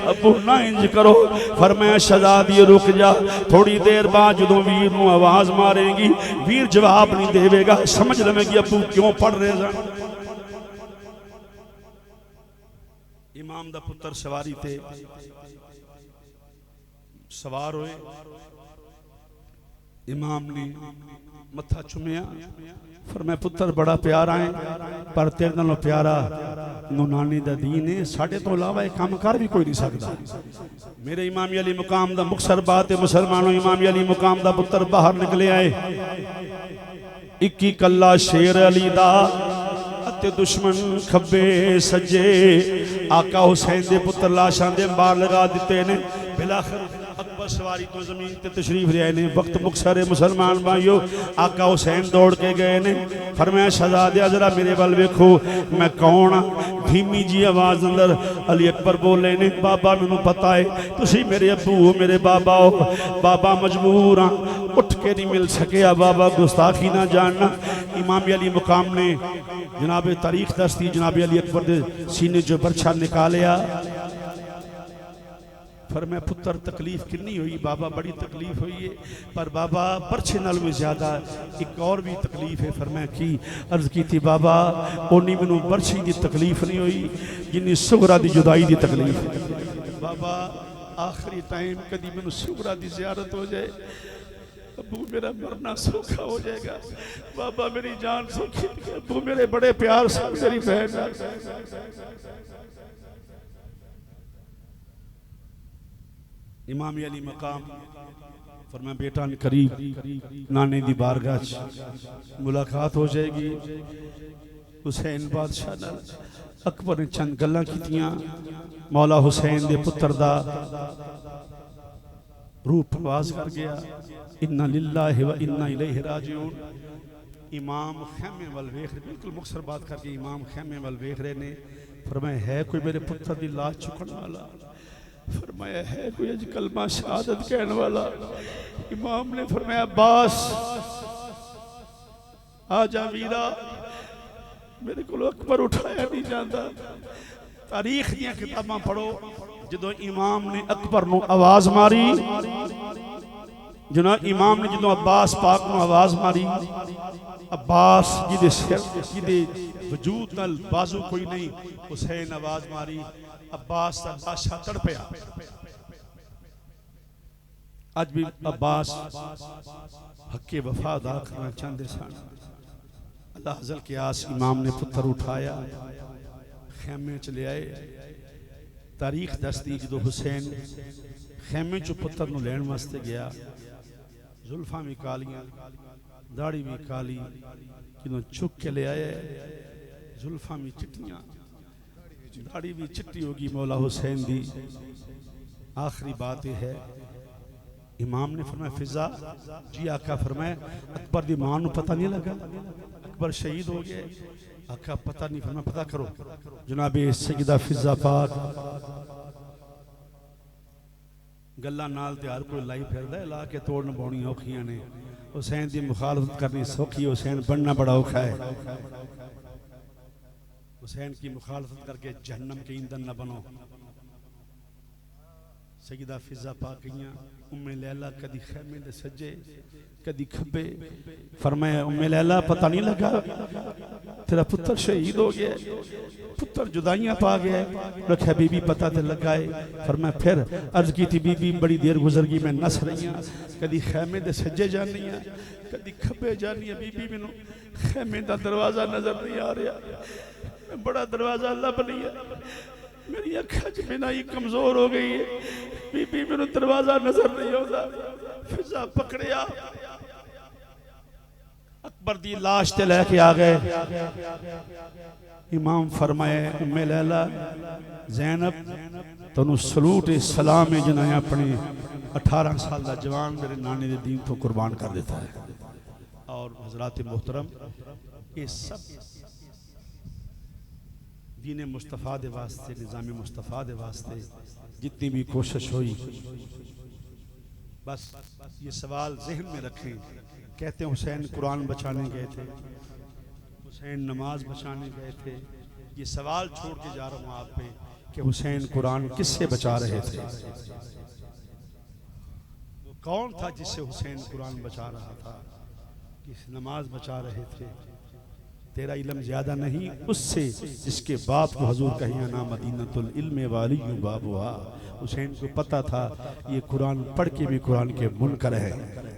अबू ना इंज करो। फरमाया शहजादी रुक जा, थोड़ी देर बाद जो वीर नूं आवाज मारेगी वीर जवाब नहीं देवेगा, समझ लवेगी अबू क्यों पढ़ रहे सन। इमाम दा पुत्र सवारी ते सवार होए, इमाम ने मत्था चुमिया। फरमाया पुत्र बड़ा प्यारा है, पर तेरे नालों प्यारा नानी दा दीन है, साढ़े तो इलावा एक काम कर भी कोई नहीं सकता। मेरे इमाम अली मुकाम दा मुखसर बात है मुसलमानों, इमाम अली मुकाम दा पुत्र बाहर निकले आए, इक्की कला शेर अली दा ते दुश्मन खब्बे सज्जे। आका हुसैन दे पुत्र लाशां दे अंबार लगा दिते ने। बिलाखिर अकबर सवारी तो जमीन ते तशरीफ ले आए ने। वक्त मुखसर मुसलमान भाइयों, आका हुसैन दौड़ के गए ने। फरमाया शहजादिया जरा मेरे वाल वेखो मैं कौन हाँ। धीमी जी आवाज अंदर अली अकबर बोले ने बाबा मैनू पता है तुसी मेरे अबू हो, मेरे बाबा हो। बाबा मजबूर हाँ, उठ के नहीं मिल सके। बाबा गुस्ताखी ना जानना। इमाम अली मुकाम ने जनाब तारीख दस्ती जनाब अली अकबर दे सीने जो बरछा निकालिया। फरमाया पुत्र तकलीफ कितनी हुई? बाबा बड़ी तकलीफ हुई है, पर बाबा परछे नाल भी ज्यादा एक और भी तकलीफ है। फरमाया की? अर्ज की थी बाबा ओनी मैनू बरछी की तकलीफ नहीं हुई जिन्नी सुगरा की जुदाई की तकलीफ है। बाबा आखिरी टाइम कभी मैनू सुगरा की जियारत हो जाए, अबू मेरा मरना सौखा हो जाएगा। बाबा मेरी जान सौखी, अबू मेरे बड़े प्यार से मेरी बहन। इमाम अली मकाम फरमाया बेटा करीब नाने दी बारगाह मुलाकात हो जाएगी। हुसैन बादशाह नाल अकबर ने चंद गल्लां कीतियां। मौला हुसैन दे पुत्र दा रूह प्रवास कर गया। इन्ना लिल्लाहि व इन्ना इलैहि राजिऊन। इमाम खैमे वल वेख रहे, बिल्कुल मुखसर बात करके इमाम खैमे वल वेख रहे ने। फरमाया है कोई मेरे पुत्र दी लाश चुकन वाला? फरमाया है कोई अज कलमा शहादत कहने वाला? इमाम ने फरमाया अब्बास आजा वीरा, मेरे को अकबर उठाया नहीं जाता। तारीख दी किताबां पढ़ो, जो इमाम ने अकबर नूं आवाज मारी, जना इमाम ने जो अब्बास पाक नूं आवाज मारी, अब्बास जिदे सिर जिदे वजूद नाल बाजू कोई नहीं, हुसैन आवाज मारी, अब्बास का लाशा तड़पया। अज भी अब्बास हक्के वफा अदा करना चाहते सन। अल्लाह हज़ल के आस इमाम ने पुत्र उठाया, खैमे च ले आए। तारीख दसदी जो हुसैन खैमे चो पुत्र नूं लैण वास्ते गया, जुल्फां भी कालियां, दाढ़ी भी काली किनो चुक के ले आए, जुल्फा भी चिट्टियां, दाढ़ी भी चिट्टी होगी मौला हुसैन दी। आखिरी बात यह है, इमाम ने फरमाया फिजा जी, आका फरमाया अकबर दी मां नू पता नहीं लगा, अकबर शहीद हो गए, आका पता नहीं, फरमाया पता करो। जनाबे सैयदा फिजा पाक गल्ला नाल ते हर कोई लाई फिरदा, ला के तोड़न पाउनी औखियां ने, हुसैन दी मुखालफत करनी सौखी, हुसैन बनना बड़ा औखा है। हुसैन की मुखालफत करके जहन्नम के ईंधन न बनो। सैयदा फिजा पाक गईयां, उम्मे लैला कदी खैमे दे सज्जे कदी खब्बे, फरमाया उम्मे लैला पता नहीं लगा तेरा पुत्र शहीद हो गया, पुत्र जुदाइयां पा गया, रखा बीबी पता ते लगाए। फरमाया फिर अर्ज की थी बीबी बड़ी देर गुजर गई, मैं नस रही हूं, कदी खैमे दे सज्जे जानी है कदी खब्बे जानी है, बीबी मैनू खैमे दा दरवाजा नजर नहीं आ रहा, बड़ा दरवाजा लब नहीं है, मेरी अखा च बिनाई कमजोर हो गई है, बीबी मेनू दरवाजा नजर नहीं आता। फिजा पकड़िया, अकबर दी लाश ते लेके आ गए। इमाम फरमाए उम्मे लैला ज़ैनब तनु सलूट सलाम है, जिन्हें अपने 18 साल का जवान मेरे नाने दे दीन तो कुर्बान कर देता है। और हजरात मोहतरम, ये सब दीन मुस्तफ़ा दे वास्ते, निज़ाम मुस्तफ़ा दे वास्ते जितनी भी कोशिश हुई, बस ये सवाल जहन में रखें। कहते हैं हुसैन कुरान बचाने गए थे, हुसैन नमाज बचाने गए थे, ये सवाल छोड़ के जा रहा हूँ आप पे कि हुसैन कुरान किससे बचा रहे थे? वो कौन था जिससे हुसैन कुरान बचा रहा था, किस नमाज बचा रहे थे? तेरा इल्म ज्यादा नहीं उससे जिसके बाप को हुजूर कहिया ना मदीनतुल इल्म वाली बाबुआ। हुसैन को पता था ये कुरान पढ़ के भी कुरान के मुनकर है,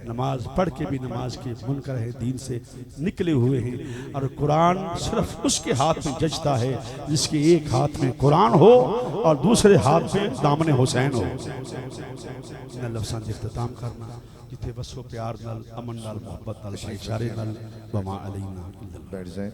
नमाज पढ़ के भी नमाज के मुनकर है, दीन से निकले हुए हैं। और कुरान सिर्फ उसके हाथ में जचता है जिसके एक हाथ में कुरान हो और दूसरे हाथ में दामने हुसैन हो। लफ्ज़ां दा इख्तिताम करना जिथे बसो प्यार नाल, अमन नाल, मोहब्बत नाल, भाईचारे नाल, वमा अलैना। बैठ जाए।